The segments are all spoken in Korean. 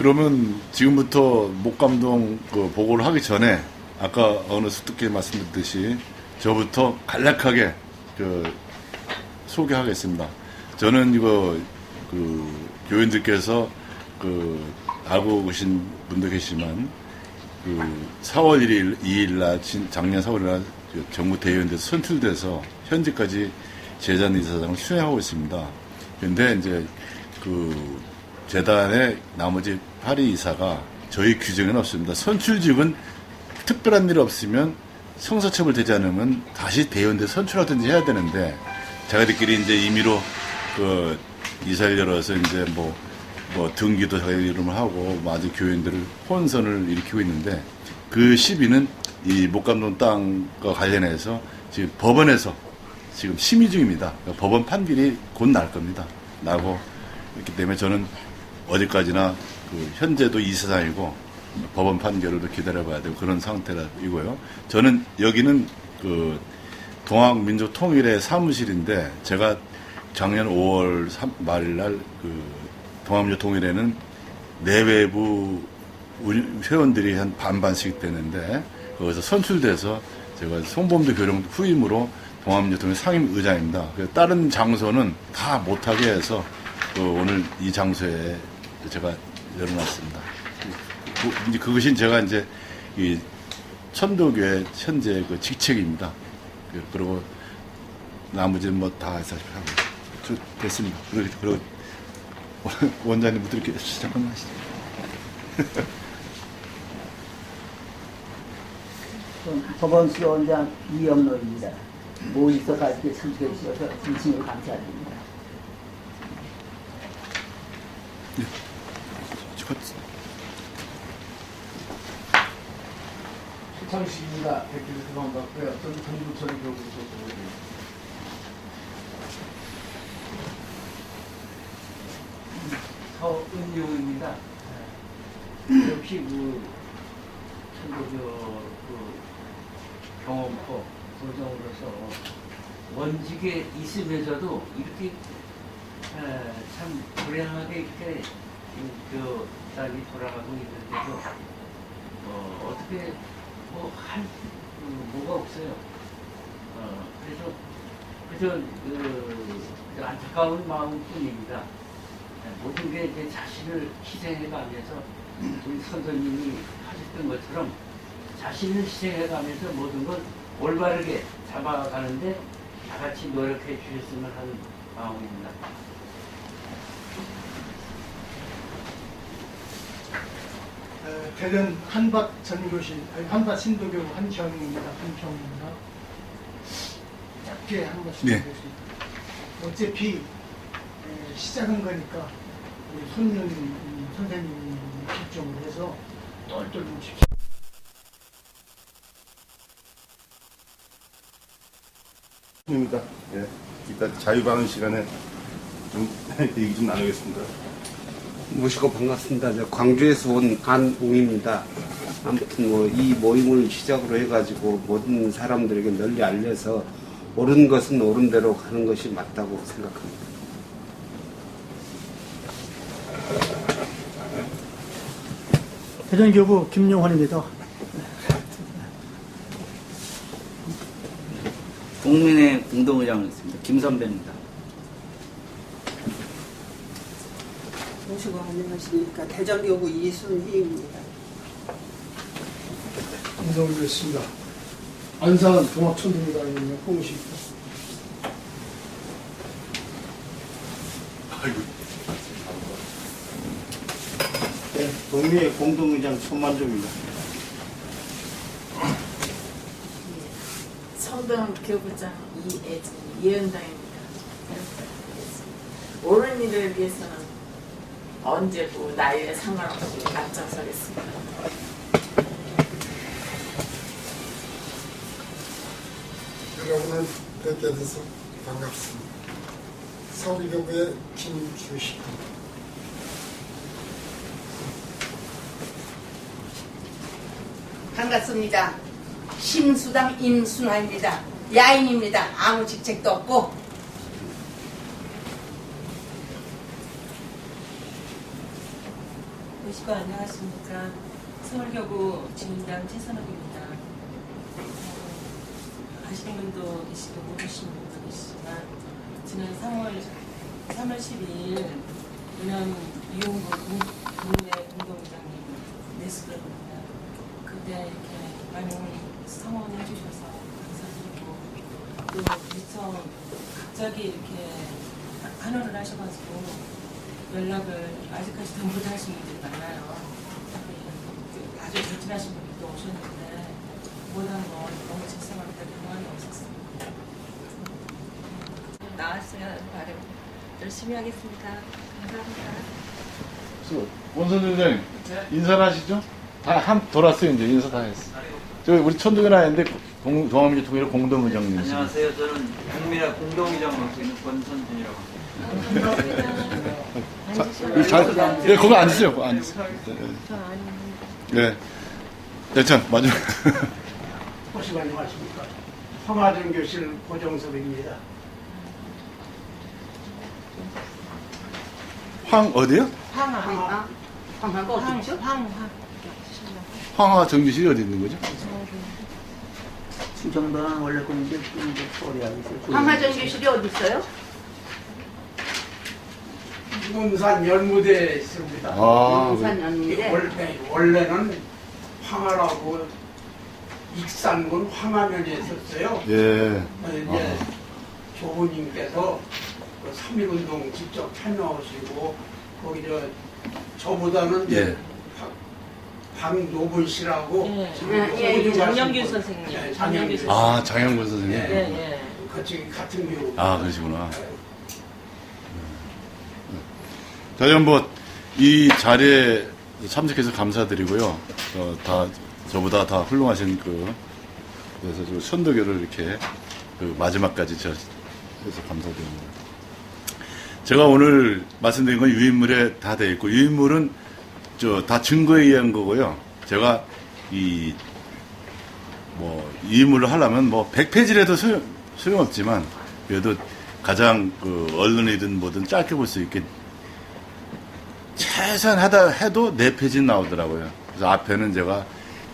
그러면 지금부터 목감동 그 보고를 하기 전에 아까 어느 수특히 말씀드렸듯이 저부터 간략하게 그 소개하겠습니다. 저는 이거 그 교인들께서 그 알고 계신 분도 계시지만 그 4월 2일 날 작년 4월 1일 날 정부 대의원돼서 선출돼서 현재까지 재단 이사장을 수행하고 있습니다. 그런데 이제 그 재단의 나머지 8위 이사가 저희 규정에는 없습니다. 선출직은 특별한 일 없으면 형사처벌 되지 않으면 다시 대의원돼 선출하든지 해야 되는데 자기들끼리 이제 임의로 그 이사를 열어서 이제 뭐 등기도 자기 이름을 하고 아주 교인들을 혼선을 일으키고 있는데 그 시비는 이 목감동 땅과 관련해서 지금 법원에서 지금 심의 중입니다. 그러니까 법원 판결이 곧 날 겁니다. 나고 있기 때문에 저는 어디까지나 그 현재도 이사장이고 법원 판결을 기다려봐야 되고 그런 상태이고요. 저는 여기는 그 동학민족통일의 사무실인데 제가 작년 5월 말일 날 그 동학민족통일에는 내외부 회원들이 한 반반씩 되는데 거기서 선출돼서 제가 송범도 교령 후임으로 동학민족통일 상임의장입니다. 다른 장소는 다 못하게 해서 오늘 이 장소에 제가 열어놨습니다. 그것이 제가 이제 이 천도교회 현재 그 직책입니다. 그리고 나머지는 뭐 다 하시고 됐습니다. 그리고 원장님부터 이렇게 잠깐만 하시죠. 법원 수원장 이영로입니다. 모의서까지 참석해 주셔서 진심으로 감사드립니다. 네. 수창식입니다. 백길에서 반갑고요. 저는 정부처리 교부소 서은용입니다. 역시 천도교 경험포 소정으로서 원직에 있으면서도 이렇게 참 불행하게 이렇게 그 딸이 돌아가고 있는데도 어떻게 할 뭐가 없어요. 그래서 안타까운 마음뿐입니다. 모든 게 이제 자신을 희생해가면서 우리 선생님이 하셨던 것처럼 자신을 희생해가면서 모든 걸 올바르게 잡아가는데 다 같이 노력해 주셨으면 하는 마음입니다. 대전 한밭 전교실, 한밭 신도교 한형입니다. 짧게 한 말씀 드릴 수 있습니다. 어차피 시작한 거니까 우리 손윤 선생님이 결정을 해서 똘똘 뭉칩시다. 입니다. 예, 이따 자유방은 시간에 좀 얘기 좀 나누겠습니다. 모시고 반갑습니다. 광주에서 온 안웅입니다. 아무튼 이 모임을 시작으로 해가지고 모든 사람들에게 널리 알려서 옳은 것은 옳은 대로 가는 것이 맞다고 생각합니다. 대전교구 김용환입니다. 국민의 공동의장을 했습니다. 김선배입니다. 모시고 안녕하십니까. 대전교구 이순희입니다. 인사드리겠습니다. 안산 동학천도교단의 홍식입니다. 네, 동미의 공동의장 손만조입니다. 성동교구장 이은당입니다. 옳은 일을 위해서는 언제고 나이에 상관없이 앞장서겠습니다. 여러분을 뵙게 돼서 반갑습니다. 서울교구의 김규식입니다. 반갑습니다. 심수당 임순화입니다. 야인입니다. 아무 직책도 없고. 보시고 안녕하십니까. 서울교구 진인당 최선옥입니다. 아시는 분도 계시고 모르시는 분도 계시지만 지난 3월 12일 은암 이용구 국내 공동회장님 내수들입니다. 그때 이렇게 많은 성원해 주셔서 감사드리고 또 미처 갑자기 이렇게 한원을 하셔가지고 연락을 아직까지도 못하신 분들이 많아요. 아주 절친하신 분이 또 오셨는데 못한 건 너무 죄송합니다. 경험이 없었습니다. 나왔으면 하는 바람 열심히 하겠습니다. 감사합니다. 원선생님 인사를 하시죠? 다 한 돌았어요. 이제 인사 다 했어. 저 우리 천둥이나 했는데 동아민주 통일의 공동의장님. 안녕하세요. 저는 국민의 공동의장 맡고 있는 권선준이라고 합니다. 예, 거기 앉으세요. 거기 앉으세요. 네. 네, 참 마지막. 보시고 안녕하십니까. 황하정교실 고정섭입니다. 황 어디요? 황하가 어디죠? 황하 정규실이 어디 있는 거죠? 충청도는 원래 공대 서울에 있어요. 황하정교실이 어디 있어요? 문산 연무대에 있습니다. 아, 용산 연무대. 원래는 황하라고 익산군 황하면에 있었어요. 예. 이제 조부님께서 그 3.1운동 직접 참여하시고 거기 저보다는 예. 박노분 씨라고 장영규 선생님. 장영규 선생님. 아, 장영근 선생님. 예. 같은 교육. 아, 그러시구나. 다시 한번 이 자리에 참석해서 감사드리고요. 다 저보다 다 훌륭하신 그래서 저 선도교를 이렇게 마지막까지 해서 감사드립니다. 제가 오늘 말씀드린 건 유인물에 다 되어 있고 유인물은 다 증거에 의한 거고요. 제가 유인물을 하려면 100페이지라도 소용없지만 그래도 가장 언론이든 뭐든 짧게 볼 수 있게 최소한 해도 4페이지는 나오더라고요. 그래서 앞에는 제가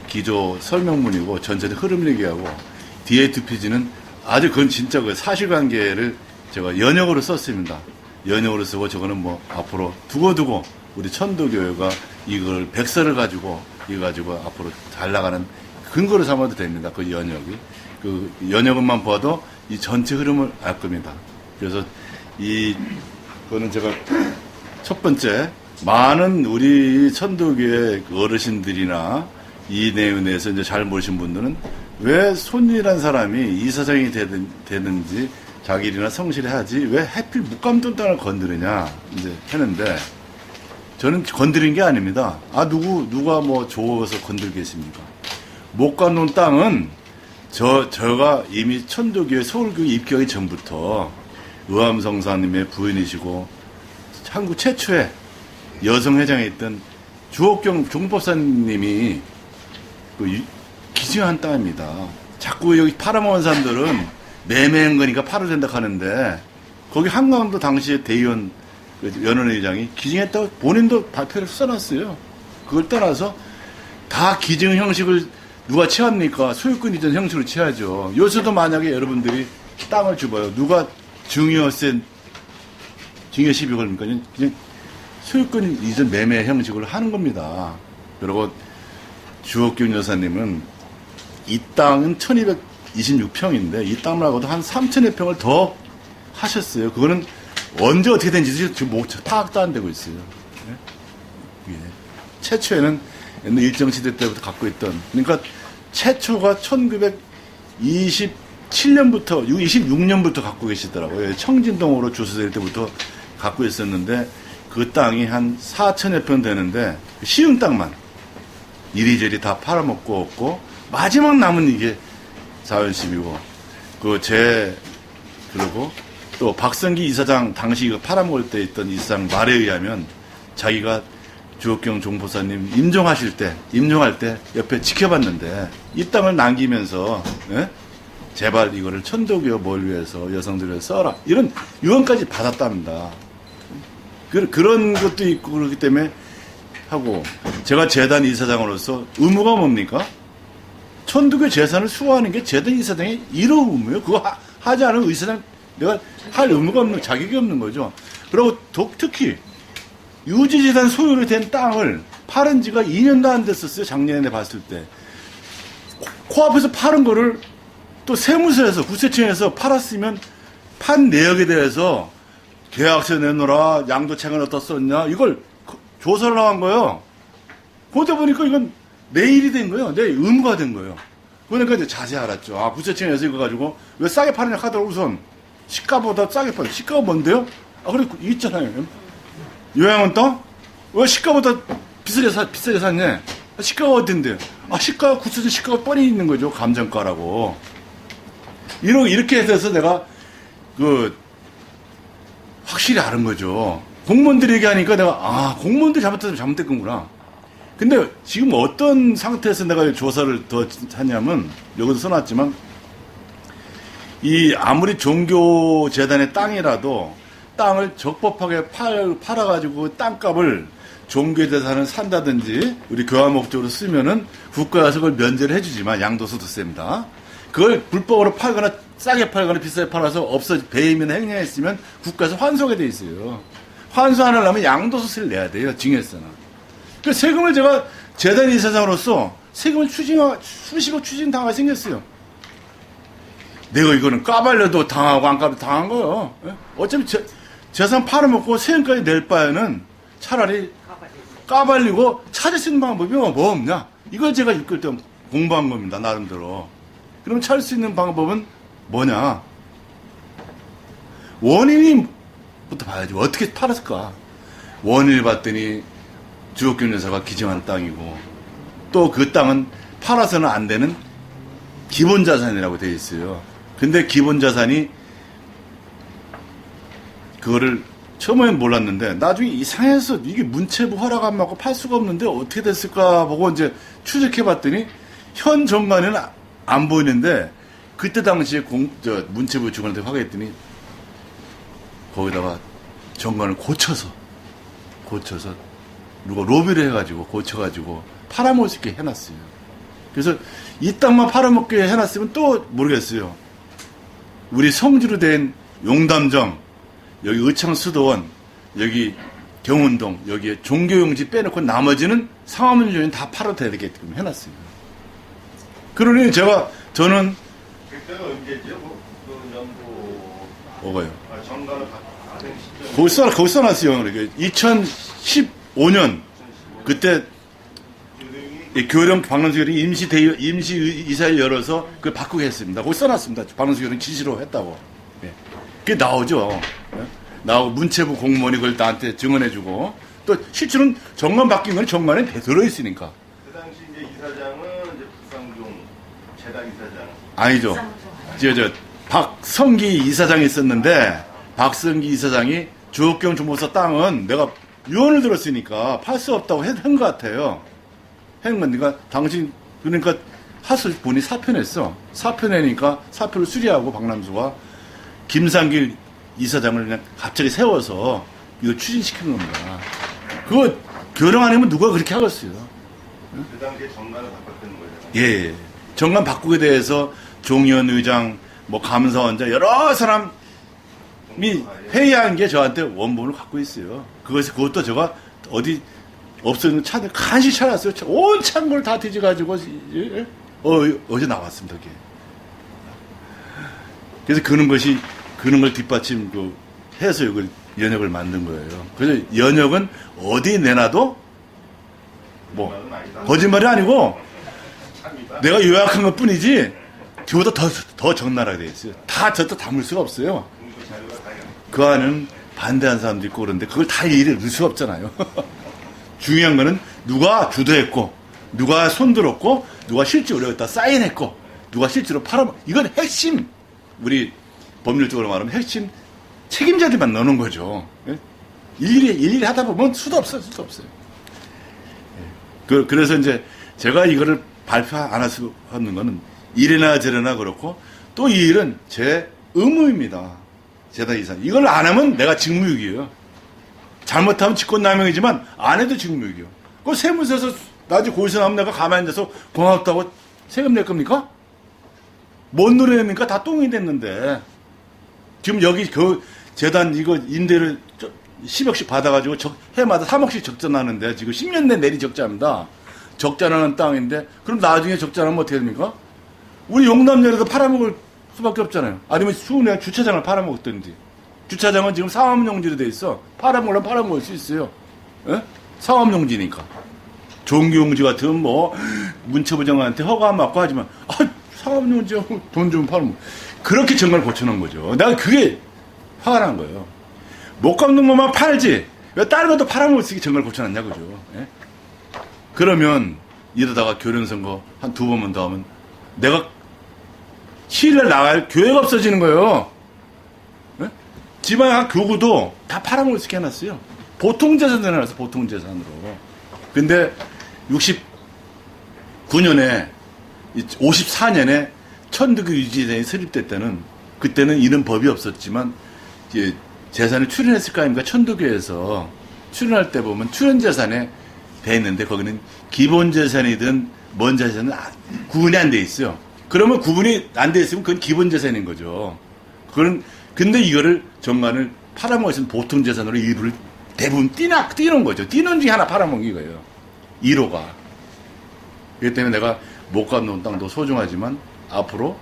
기조 설명문이고 전체의 흐름 얘기하고 뒤에 2페이지는 아주 그건 진짜 사실관계를 제가 연역으로 썼습니다. 연역으로 쓰고 저거는 앞으로 두고두고 우리 천도교회가 이걸 백서를 가지고 앞으로 잘 나가는 근거로 삼아도 됩니다. 그 연역이. 그 연역만 봐도 이 전체 흐름을 알 겁니다. 그래서 그거는 제가 첫 번째 많은 우리 천도교회 어르신들이나 이 내용에 대해서 이제 잘 모르신 분들은 왜 손이란 사람이 이사장이 되든지 자기 일이나 성실히 하지 왜 하필 묵감돈 땅을 건드리냐 이제 하는데 저는 건드린 게 아닙니다. 누가 좋아서 건들겠습니까? 묵감돈 땅은 제가 이미 천도교회 서울교회 입교하기 전부터 의암성사님의 부인이시고 한국 최초의 여성회장에 있던 주옥경 종법사님이 기증한 땅입니다. 자꾸 여기 팔아먹은 사람들은 매매한 거니까 팔아도 된다 하는데 거기 한강도 당시에 대의원 연원회장이 기증했다고 본인도 발표를 써놨어요. 그걸 떠나서 다 기증 형식을 누가 취합니까? 소유권 이전 형식으로 취하죠. 요새도 만약에 여러분들이 땅을 줘봐요. 누가 증여 시비 걸립니까? 그냥 소유권 이전 매매 형식으로 하는 겁니다. 그리고 주옥경 여사님은 이 땅은 1226평인데 이 땅말고도 한 3000여 평을 더 하셨어요. 그거는 언제 어떻게 된지 지금 파악도 안 되고 있어요. 예. 최초에는 옛날 일정시대 때부터 갖고 있던 그러니까 최초가 1927년부터 26년부터 갖고 계시더라고요. 청진동으로 주소될 때부터 갖고 있었는데 그 땅이 한 4000여 평 되는데 시흥 땅만 이리저리 다 팔아먹고 없고 마지막 남은 이게 자연심이고 그리고 또 박성기 이사장 당시 팔아먹을 때 있던 이사장 말에 의하면 자기가 주옥경 종보사님 임종할 때 옆에 지켜봤는데 이 땅을 남기면서 제발 이거를 천도교 뭘 위해서 여성들을 위해서 써라 이런 유언까지 받았답니다. 그런 것도 있고 그렇기 때문에 하고 제가 재단 이사장으로서 의무가 뭡니까? 천주교 재산을 수호하는 게 재단 이사장의 1호 의무예요. 그거 하지 않은 의사장 내가 할 의무가 없는 자격이 없는 거죠. 그리고 특히 유지재산 소유로 된 땅을 팔은 지가 2년도 안 됐었어요. 작년에 봤을 때. 코앞에서 파는 거를 또 세무서에서 국세청에서 팔았으면 판 내역에 대해서 계약서 내놓으라, 양도채권 어디다 썼냐, 이걸 조사를 나간 거예요. 그러다 보니까 이건 내 일이 된 거예요. 내 의무가 된 거예요. 그러니까 이제 자세히 알았죠. 아, 국세청에서 이거 가지고 왜 싸게 파느냐 하더라도 우선 시가보다 싸게 파요. 시가가 뭔데요? 아, 그래, 있잖아요. 요양원 땅? 왜 시가보다 비싸게 샀냐? 시가가 어딘데? 아, 시가가 국세청 시가가 뻔히 있는 거죠. 감정가라고. 이렇게 해서 내가 확실히 아는 거죠. 공무원들이 얘기하니까 내가 공무원들이 잘못했으면 잘못됐구나. 근데 지금 어떤 상태에서 내가 조사를 더 하냐면 여기도 써놨지만 아무리 종교재단의 땅이라도 땅을 적법하게 팔아가지고 땅값을 종교재산을 산다든지 우리 교화 목적으로 쓰면은 국가에서 그걸 면제를 해주지만 양도소득세입니다. 그걸 불법으로 팔거나 싸게 팔거나 비싸게 팔아서 배임이나 행령했으면 국가에서 환수하게 돼 있어요. 환수 안 하려면 양도소득세를 내야 돼요. 증여세나. 그 세금을 제가 재단 이사장으로서 세금을 수시로 추징당하게 생겼어요. 내가 이거는 까발려도 당하고 안 까발려도 당한 거예요. 어차피 재산 팔아먹고 세금까지 낼 바에는 차라리 까발리고 찾을 수 있는 방법이 뭐 없냐. 이걸 제가 이끌 때 공부한 겁니다. 나름대로. 그럼 찾을 수 있는 방법은 뭐냐. 원인부터 봐야지. 어떻게 팔았을까. 원인을 봤더니 주옥경 여사가 기증한 땅이고 또 그 땅은 팔아서는 안 되는 기본자산이라고 되어 있어요. 근데 기본자산이 그거를 처음엔 몰랐는데 나중에 이상해서 이게 문체부 허락 안 받고 팔 수가 없는데 어떻게 됐을까 보고 이제 추적해 봤더니 현 정관에는 안 보이는데 그때 당시에 문체부 직원한테 확인했더니 거기다가 정관을 고쳐서 누가 로비를 해가지고 고쳐가지고 팔아먹을 수 있게 해놨어요. 그래서 이 땅만 팔아먹게 해놨으면 또 모르겠어요. 우리 성지로 된 용담정, 여기 의창수도원, 여기 경운동, 여기에 종교용지 빼놓고 나머지는 상하문유인 다 팔아도 되게끔 해놨어요. 그러니 저는 그때가 언제죠? 뭐가요? 정관을 받은 시절. 거기 써놨어요. 2015년 그때 교령 박능수교령이 임시이사를 열어서 그걸 바꾸게 했습니다. 거기 써놨습니다. 박능수교령이 지시로 했다고. 예. 그게 나오죠. 예? 나오고 문체부 공무원이 그걸 나한테 증언해주고 또 실제로는 정관 바뀐 건 정관에 들어있으니까. 그 당시 이제 이사장은 이제 박상종 재단 이사장. 아니죠. 박성기 이사장이 있었는데 박성기 이사장이 주옥경 주모사 땅은 내가 유언을 들었으니까 팔 수 없다고 한 것 같아요. 한 거니까 당신 그러니까 하슬 본이 사표 냈어. 사표 내니까 사표를 수리하고 박남수가 김상길 이사장을 그냥 갑자기 세워서 이거 추진시킨 겁니다. 그거 교령 아니면 누가 그렇게 하겠어요. 그 당시에 정관을 바꿨던 거예요. 예. 정관 바꾸게 대해서 종의원 의장, 감사원장 여러 사람이 회의한 게 저한테 원본을 갖고 있어요. 그것도 제가 어디 없어지는 차들 간신히 찾았어요. 온 창고를 다 뒤져가지고 어제 나왔습니다. 그게. 그래서 그런 걸 뒷받침 해서 이걸 연역을 만든 거예요. 그래서 연역은 어디 내놔도 거짓말이 아니고 내가 요약한 것 뿐이지 그보다 더 적나라하게 되어 있어요. 다 저도 담을 수가 없어요. 그 안은 반대한 사람도 있고 그런데 그걸 다 일일이 넣을 수가 없잖아요. 중요한 거는 누가 주도했고 누가 손들었고 누가 실제로 여기다 사인했고 누가 실제로 이건 핵심 우리 법률적으로 말하면 핵심 책임자들만 넣는 거죠. 일일이 하다 보면 수도 없어요. 그래서 이제 제가 이거를 발표 안 할 수 없는 거는 이래나 저래나 그렇고 또 이 일은 제 의무입니다. 재단 이사. 이걸 안 하면 내가 직무유기예요. 잘못하면 직권남용이지만 안 해도 직무유기요. 그 세무서에서 나중에 고시서 나오면 내가 가만히 앉아서 고맙다고 세금 낼 겁니까? 뭔 노래입니까? 다 똥이 됐는데. 지금 여기 그 재단 이거 임대를 10억씩 받아가지고 해마다 3억씩 적자나는데 지금 10년 내 내리 적자입니다. 적자나는 땅인데 그럼 나중에 적자나면 어떻게 됩니까? 우리 용남열에도 팔아먹을 수밖에 없잖아요. 아니면 수은행 주차장을 팔아먹었든지. 주차장은 지금 사업용지로 돼 있어. 팔아먹으면 팔아먹을 수 있어요. 예? 사업용지니까. 종교용지 같으면 뭐 문체부장한테 허가 안 받고 하지만 사업용지 돈 좀 팔면 그렇게 정말 고쳐놓은 거죠. 내가 그게 화가 난 거예요. 못 갚는 것만 팔지 왜 다른 것도 팔아먹을 수 있게 정말 고쳐놨냐 그죠. 예? 그러면 이러다가 교련선거 한 2번만 더 하면 내가 시를 나갈 교회가 없어지는 거예요. 예? 지방 교구도 다 팔아먹을 수 있게 해놨어요. 보통재산으로 해놨어. 보통재산으로. 근데 69년에 54년에 천도교 유지재단이 설립될 때는 그때는 이런 법이 없었지만 이제 재산을 출연했을 거 아닙니까? 천도교에서 출연할 때 보면 출연재산에 돼 있는데 거기는 기본재산이든 뭔 재산은 구분이 안 돼 있어요. 그러면 구분이 안 돼 있으면 그건 기본재산인 거죠. 근데 이거를 정관을 팔아먹으면 보통재산으로 일부를 대부분 띄는 거죠. 띄는 중에 하나 팔아먹은 거예요. 1호가. 그렇기 때문에 내가 못 갚는 땅도 소중하지만 앞으로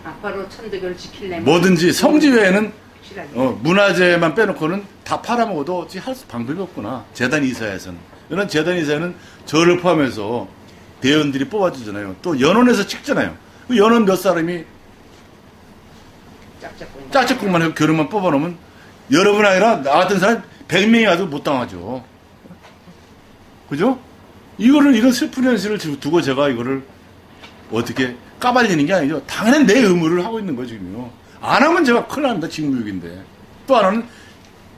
앞으로 천도교를 지키려면 뭐든지 성지 외에는 문화재만 빼놓고는 다 팔아먹어도 할 방법이 없구나. 재단 이사에서는. 이런 재단 이사는 저를 포함해서 대원들이 뽑아주잖아요. 또 연원에서 찍잖아요. 그 연원 몇 사람이 짝짝꿍만 하고 결혼만 뽑아놓으면 여러분 아니라 나 같은 사람 100명이 와도 못 당하죠. 그죠? 이런 슬픈 현실을 두고 제가 이거를 어떻게 까발리는 게 아니죠. 당연히 내 의무를 하고 있는 거죠, 지금요. 안 하면 제가 큰일 납니다, 직무유기인데. 또 하나는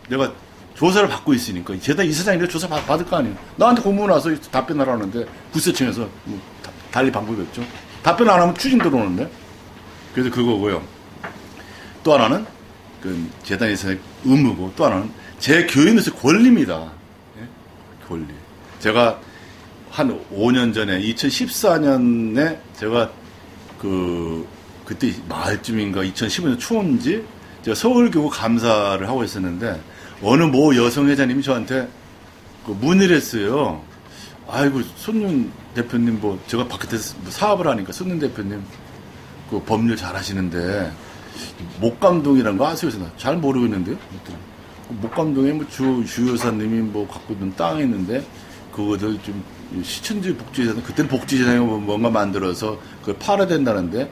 내가 조사를 받고 있으니까. 재단 이사장인데 조사 받을 거 아니에요. 나한테 공문 와서 답변하라는데, 구세청에서 뭐 달리 방법이 없죠. 답변 안 하면 추징 들어오는데. 그래서 그거고요. 또 하나는, 그 재단 이사장의 의무고, 또 하나는 제 교인으로서 권리입니다. 예? 권리. 제가 한 5년 전에 2014년에 제가 그때 말쯤인가 2015년 초인지 제가 서울교구 감사를 하고 있었는데 어느 모 여성 회장님이 저한테 문의를 했어요. 아이고 손윤 대표님 뭐 제가 바깥에서 사업을 하니까 손윤 대표님 그 법률 잘 하시는데 목감동이라는 거 아세요? 잘 모르고 있는데요. 목감동에 뭐 주 여사님이 뭐 갖고 있는 땅이 있는데 그거를 좀 시천지 복지재단, 그때는 복지재단이 뭔가 만들어서 그걸 팔아야 된다는데,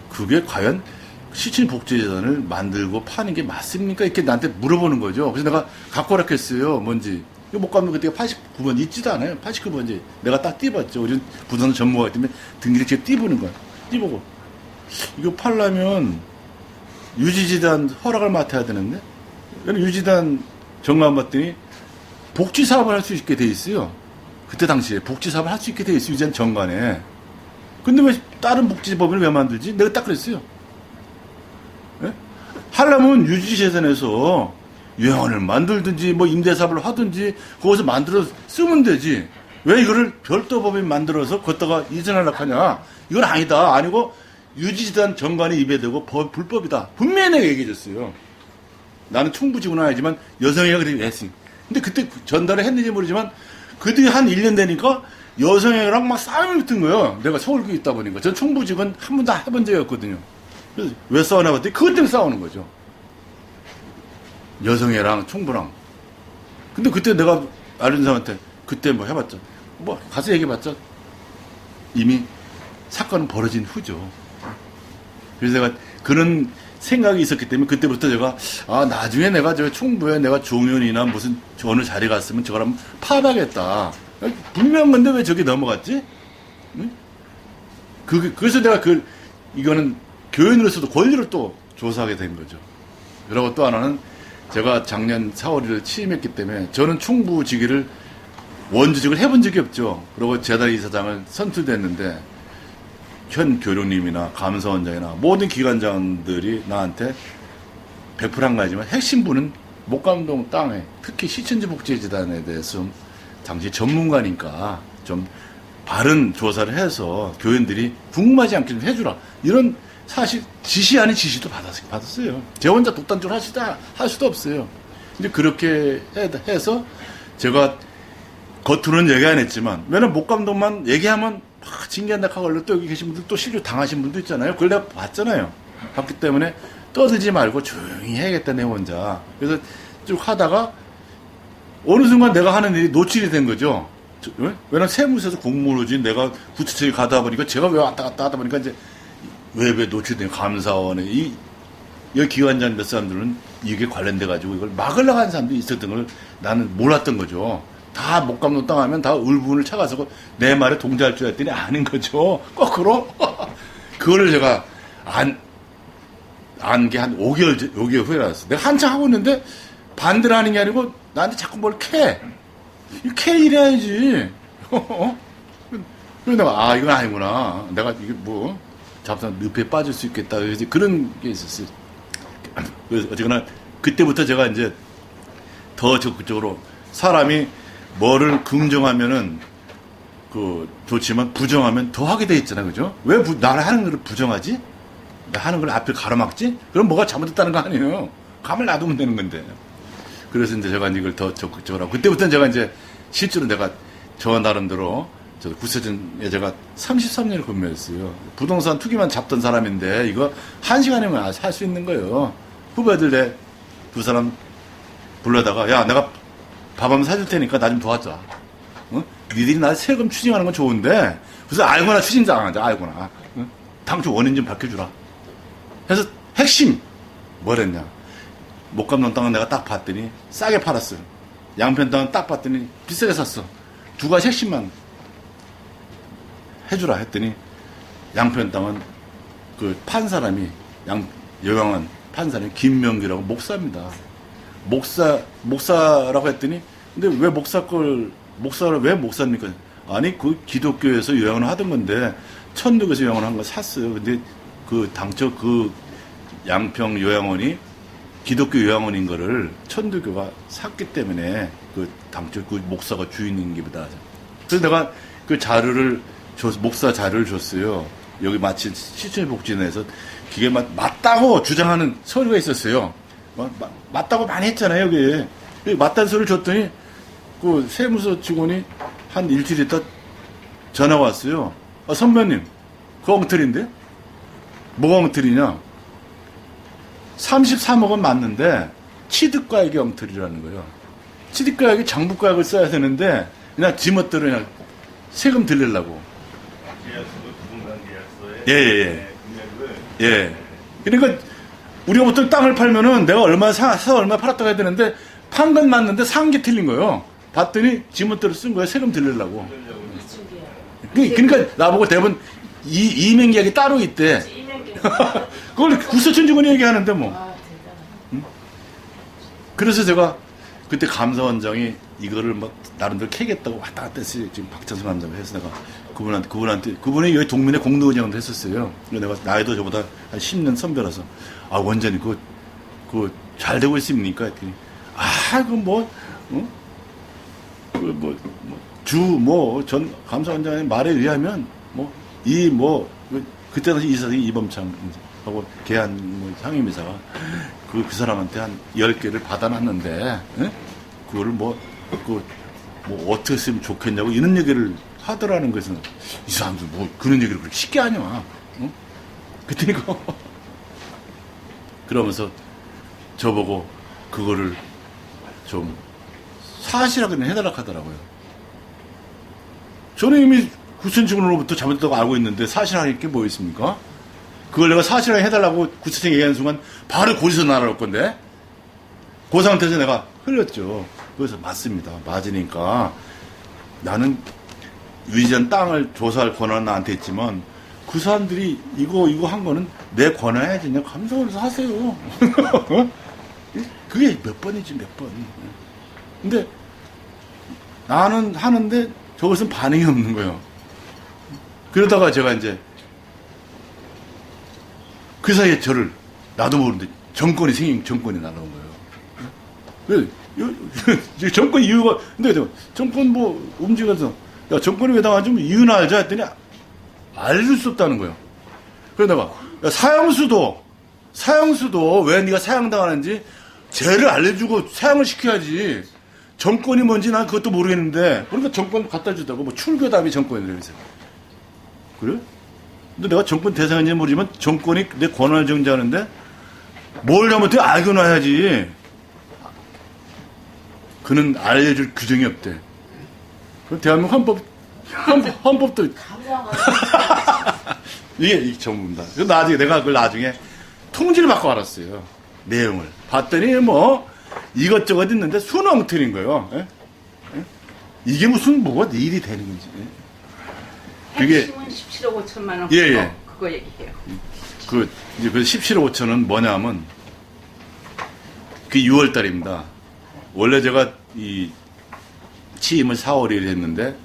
그게 과연 시천지 복지재단을 만들고 파는 게 맞습니까? 이렇게 나한테 물어보는 거죠. 그래서 내가 갖고 오락했어요. 뭔지. 이거 못 가면 그때가 89번 있지도 않아요. 89번지. 내가 딱 띄봤죠. 우리 부동산 전문가이기 때문에 등기를 직접 띄보는 거야. 띄보고. 이거 팔려면 유지재단 허락을 맡아야 되는데, 유지재단 정관 봤더니 복지사업을 할 수 있게 돼 있어요. 그때 당시에 복지사업을 할 수 있게 돼 있어요. 유지재단 정관에. 근데 왜 다른 복지법을 왜 만들지? 내가 딱 그랬어요. 예? 하려면 유지재단에서 유형원을 만들든지 뭐 임대사업을 하든지 거기서 만들어서 쓰면 되지. 왜 이거를 별도 법인 만들어서 걷다가 이전하려고 하냐. 이건 아니다. 아니고 유지재단 정관이 입에 대고 불법이다. 분명히 내가 얘기해줬어요. 나는 충부지구나 하지만 여성회가 그렇게 했으니. 근데 그때 전달을 했는지 모르지만 그 뒤에 한 1년 되니까 여성회랑 막 싸움이 붙은 거예요. 내가 서울교에 있다 보니까. 전 충부직은 한 번도 해본 적이 없거든요. 그래서 왜 싸우나 봤더니 그것 때문에 싸우는 거죠. 여성회랑 충부랑. 근데 그때 내가 아는 사람한테 그때 뭐 해봤자 뭐 가서 얘기해봤자 이미 사건은 벌어진 후죠. 그래서 내가 그런 생각이 있었기 때문에 그때부터 제가 나중에 내가 저 충부에 내가 종연이나 무슨 어느 자리 갔으면 저걸 한번 파악하겠다. 분명한 건데 왜 저기 넘어갔지? 응? 그래서 내가 이거는 교인으로서도 권리를 또 조사하게 된 거죠. 그리고 또 하나는 제가 작년 4월 1일 취임했기 때문에 저는 충부직위를 원주직을 해본 적이 없죠. 그리고 재단 이사장을 선출됐는데 현 교령님이나 감사원장이나 모든 기관장들이 나한테 100% 한 가지만 핵심부는 목감동 땅에 특히 시천지 복지재단에 대해서 당시 전문가니까 좀 바른 조사를 해서 교인들이 궁금하지 않게 좀 해주라. 이런 사실 지시 아닌 지시도 받았어요. 제 혼자 독단적으로 할 수도 없어요. 근데 그렇게 해서 제가 겉으로는 얘기 안 했지만, 왜냐면 목감독만 얘기하면 막 징계한다 하고 또 여기 계신 분들 또 실류 당하신 분도 있잖아요. 그걸 내가 봤잖아요. 봤기 때문에 떠들지 말고 조용히 해야겠다, 내 혼자. 그래서 쭉 하다가 어느 순간 내가 하는 일이 노출이 된 거죠. 왜냐면 세무서에서 공무원이지 내가 구치소에 가다 보니까 제가 왜 왔다 갔다 하다 보니까 이제 왜 노출된 감사원에 여기 기관장 몇 사람들은 이게 관련돼가지고 이걸 막으려고 하는 사람도 있었던 걸 나는 몰랐던 거죠. 다 목감독 당하면 다 울분을 차가서 내 말에 동조할 줄 알았더니 아닌 거죠. 거꾸로. 그거를 제가 안 게 한 5개월 후에 알았어. 내가 한참 하고 있는데 반대를 하는 게 아니고 나한테 자꾸 뭘 캐. 이래야지. 그래서 내가, 이건 아니구나. 내가 이게 뭐, 잡상 늪에 빠질 수 있겠다. 그래서 그런 게 있었어요. 그래서 어쨌거나, 그때부터 제가 이제 더 적극적으로 사람이 뭐를 긍정하면은 좋지만 부정하면 더 하게 돼 있잖아. 그죠? 왜 나를 하는 걸 부정하지? 나 하는 걸 앞에 가로막지? 그럼 뭐가 잘못됐다는 거 아니에요. 가만히 놔두면 되는 건데. 그래서 이제 제가 이걸 더 적극적으로 하고, 그때부터는 제가 이제 실제로 내가 저 나름대로 구세전에 제가 33년을 근무했어요. 부동산 투기만 잡던 사람인데 이거 1시간이면 할 수 있는 거예요. 후배들 두 사람 불러다가, 야, 내가 밥 한번 사줄 테니까 나 좀 도와줘. 어? 니들이 나 세금 추징하는 건 좋은데 그래서 알거나 추징당하자. 알거나. 어? 당초 원인 좀 밝혀주라. 그래서 핵심 뭐랬냐, 목감독 땅은 내가 딱 봤더니 싸게 팔았어요. 양편 땅은 딱 봤더니 비싸게 샀어. 두 가지 핵심만 해주라 했더니, 양편 땅은 그 판 사람이 여왕한 판 사람이 김명기라고 목사입니다. 목사라고 했더니, 근데 왜 목사를 왜 목사입니까? 아니, 그 기독교에서 요양을 하던 건데 천주교에서 요양을 한 거 샀어요. 근데 그 당초 그 양평 요양원이 기독교 요양원인 거를 천주교가 샀기 때문에 그 당초 그 목사가 주인인 게보다. 그래서 내가 그 자료를 목사 자료를 줬어요. 여기 마치 시청복지원에서 그게 맞다고 주장하는 서류가 있었어요. 맞다고 많이 했잖아요, 여기. 맞다는 소리를 줬더니 그 세무서 직원이 한 일주일 있다 전화가 왔어요. 선배님, 그 엉터리인데? 뭐가 엉터리냐? 33억은 맞는데 취득가액이 엉터리라는 거예요. 취득가액이 장부가액을 써야 되는데 그냥 지멋대로 그냥 세금 들리려고. 예. 그러니까 우리가 보통 땅을 팔면은 내가 얼마 사서 얼마 팔았다고 해야 되는데 판 건 맞는데 산 게 틀린 거예요. 봤더니 지멋대로 쓴 거예요. 세금 들리려고. 그러니까 나보고 대부분 이명계약이 따로 있대. 그걸 구세천 직원이 얘기하는데 뭐. 응? 그래서 제가 그때 감사원장이 이거를 막 나름대로 캐겠다고 왔다 갔다 했어요. 지금 박찬수 감사가 해서 내가 그분이 여기 동민회 공동의장도 했었어요. 내가 나이도 저보다 한 10년 선배라서, 원장님 그거 잘 되고 있습니까? 했더니, 전 감사원장의 말에 의하면 그때 당시 이사장이 이범창하고 개한 상임이사가 그 사람한테 한 10개를 받아놨는데, 그거를 어떻게 쓰면 좋겠냐고 이런 얘기를 하더라는 것은, 이 사람들 그런 얘기를 그렇게 쉽게 하냐. 그랬더니 그러면서 저보고 그거를 좀 사실하게 해달라고 하더라고요. 저는 이미 구세청으로부터 잘못했다고 알고 있는데 사실하게 게 뭐 있습니까? 그걸 내가 사실하게 해달라고 구세청 얘기하는 순간 바로 고지서 날아올 건데, 그 상태에서 내가 흘렸죠. 그래서 맞습니다. 맞으니까 나는 위전 땅을 조사할 권한은 나한테 있지만 그 사람들이 이거 한 거는 내 권한이지. 그냥 감사원에서 하세요. 그게 몇 번이지, 몇 번. 근데 나는 하는데 저것은 반응이 없는 거예요. 그러다가 제가 이제 그 사이에 나도 모르는데 정권이 날아온 거예요. 정권 이유가, 근데 정권 뭐 움직여서, 야, 정권이 왜 당하지? 이유는 알자 했더니 알릴 수 없다는 거예요. 그래서 내가, 야, 사형수도 왜 네가 사형당하는지 죄를 알려주고 사형을 시켜야지. 정권이 뭔지 난 그것도 모르겠는데, 그러니까 정권 갖다 주다고, 뭐 출교담이 정권이라고 그래서. 그래? 근데 내가 정권 대상인지 모르지만 정권이 내 권한을 정지하는데 뭘 잘못해 알고 놔야지. 그는 알려줄 규정이 없대. 그럼 대한민국 헌법도 이게 전부입니다. 나중에 내가 그걸 나중에 통지를 받고 알았어요. 내용을 봤더니 뭐 이것저것 있는데 순엉터리인 거예요. 예? 예? 이게 무슨 뭐가 일이 되는 건지. 예? 그게 핵심은 17억 5천만 원. 예. 그거 얘기해요. 이제 그 17억 5천은 뭐냐면 그 6월 달입니다. 원래 제가 이 취임을 4월 1일 했는데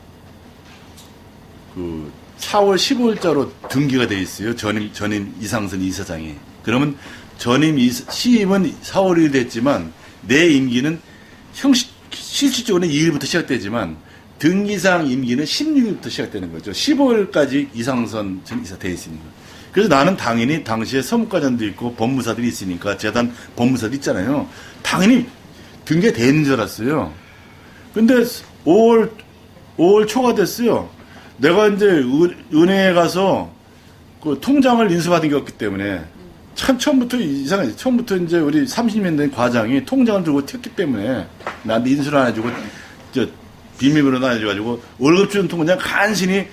그 4월 15일자로 등기가 돼 있어요. 전임 이상선 이사장이. 그러면 취임은 4월 1일 됐지만 내 임기는 실질적으로는 2일부터 시작되지만 등기상 임기는 16일부터 시작되는 거죠. 15일까지 이상선 전 이사 돼 있으니까. 그래서 나는 당연히 당시에 서무과장도 있고 법무사들이 있으니까 재단 법무사도 있잖아요. 당연히 등기가 돼 있는 줄 알았어요. 근데 5월 초가 됐어요. 내가 이제 은행에 가서 그 통장을 인수받은 게 없기 때문에 참 처음부터 이상하지. 처음부터 이제 우리 30년 된 과장이 통장을 들고 튀었기 때문에 나한테 인수를 안 해주고 비밀번호도 안 해줘가지고 월급 주는 통장 간신히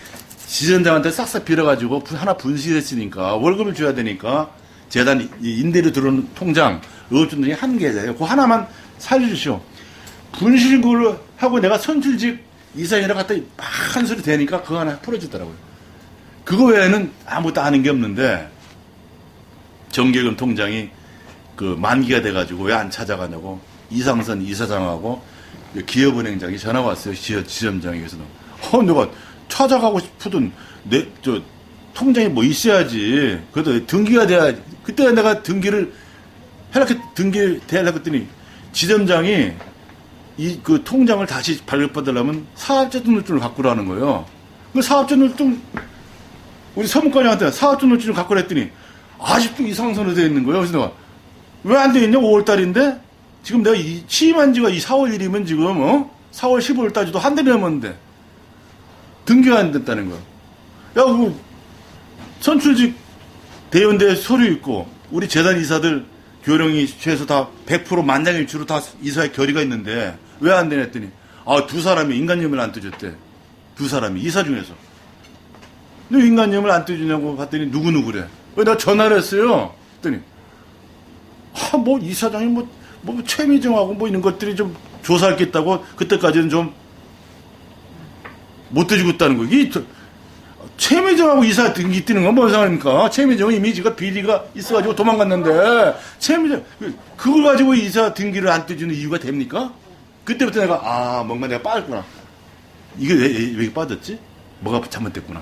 지점장한테 싹싹 빌어가지고 하나 분실했으니까 월급을 줘야 되니까 재단 임대료 들어오는 통장 월급 주는 통장이 한 계좌예요. 그거 하나만 살려주시오. 분실을 하고 내가 선출직 이사회를 갖다 막 한 소리 되니까 그거 하나 풀어주더라고요. 그거 외에는 아무것도 아는 게 없는데 정기금 통장이 그 만기가 돼가지고 왜 안 찾아가냐고 이상선 이사장하고 기업은행장이 전화가 왔어요. 지점장에게서는. 내가 찾아가고 싶거든. 통장에 뭐 있어야지. 그래도 등기가 돼야, 그때 내가 등기를 대하려고 했더니 지점장이 그 통장을 다시 발급받으려면 사업자 등록증을 갖고 라는 거예요. 그 사업자 등록증, 우리 서무과장한테 사업자 등록증을 갖고 그랬더니 아직도 이상선으로 되어 있는 거예요. 그래서 내가 왜 안 되어 있냐? 5월달인데? 지금 내가 취임한 지가 4월 1일이면 지금, 4월 15일 따지도 한 달이 넘었는데, 등기가 안 됐다는 거야. 야, 선출직 대연대 서류 있고, 우리 재단 이사들 교령이 최소 다 100% 만장일치로 다 이사회 결의가 있는데, 왜 안 되냐 했더니, 두 사람이 인간염을 안 떼줬대. 두 사람이, 이사 중에서. 너 인간염을 안 떼주냐고 봤더니, 누구누구래. 내가 전화를 했어요. 했더니, 뭐, 이사장이 최미정하고 이런 것들이 좀 조사할 게 있다고 그때까지는 좀 못 떼주고 있다는 거예요. 최미정하고 이사 등기 뛰는 건 뭔 상관입니까? 최미정은 이미 지가 비리가 있어가지고 도망갔는데, 그걸 가지고 이사 등기를 안 떼주는 이유가 됩니까? 그때부터 내가, 뭔가 내가 빠졌구나. 이게 왜 빠졌지? 뭐가 잘못됐구나.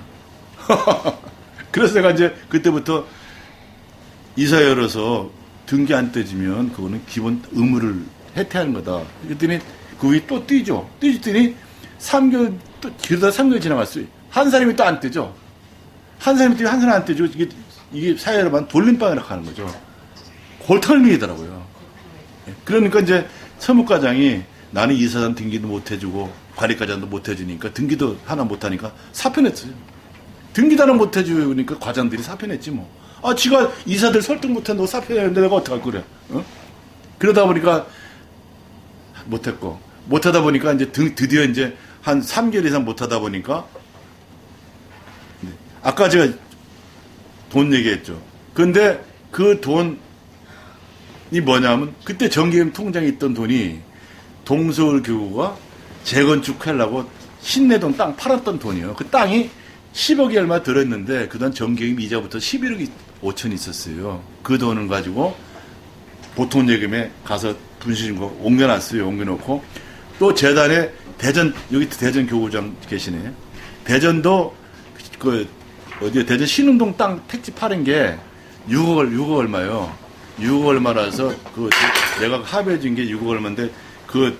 그래서 내가 이제 그때부터 이사회로서 등기 안 떼지면 그거는 기본 의무를 해태하는 거다. 그랬더니 그 위에 또 뛰죠. 뛰더니 3개월, 그러다 3개월 지나갔어요. 한 사람이 또 안 떼죠. 한 사람이 뛰고 한 사람이 안 떼죠. 이게 사회로만 돌림방이라고 하는 거죠. 골탕밀이더라고요. 그러니까 이제 서무과장이 나는 이사장 등기도 못 해주고 관리과장도 못 해주니까 등기도 하나 못 하니까 사표냈어요. 등기도 하나 못 해주니까 과장들이 사표냈지 뭐. 지가 이사들 설득 못한다고 사표내는데 내가 어떡할 거래. 그러다 보니까 못했고, 못하다 보니까 이제 드디어 이제 한 3개월 이상 못하다 보니까, 아까 제가 돈 얘기했죠. 근데 그 돈이 뭐냐면, 그때 정기금 통장에 있던 돈이 동서울교구가 재건축하려고 신내동 땅 팔았던 돈이에요. 그 땅이 10억이 얼마 들었는데 그 돈 정기금 이자부터 11억 5천이 있었어요. 그 돈을 가지고 보통 예금에 가서 분실신고 옮겨놨어요. 옮겨놓고 또 재단에 여기 대전 교구장 계시네. 대전도 대전 신흥동 땅 택지 파는 게 6억 얼마요. 6억 얼마라서 내가 합의해 준 게 6억 얼마인데 그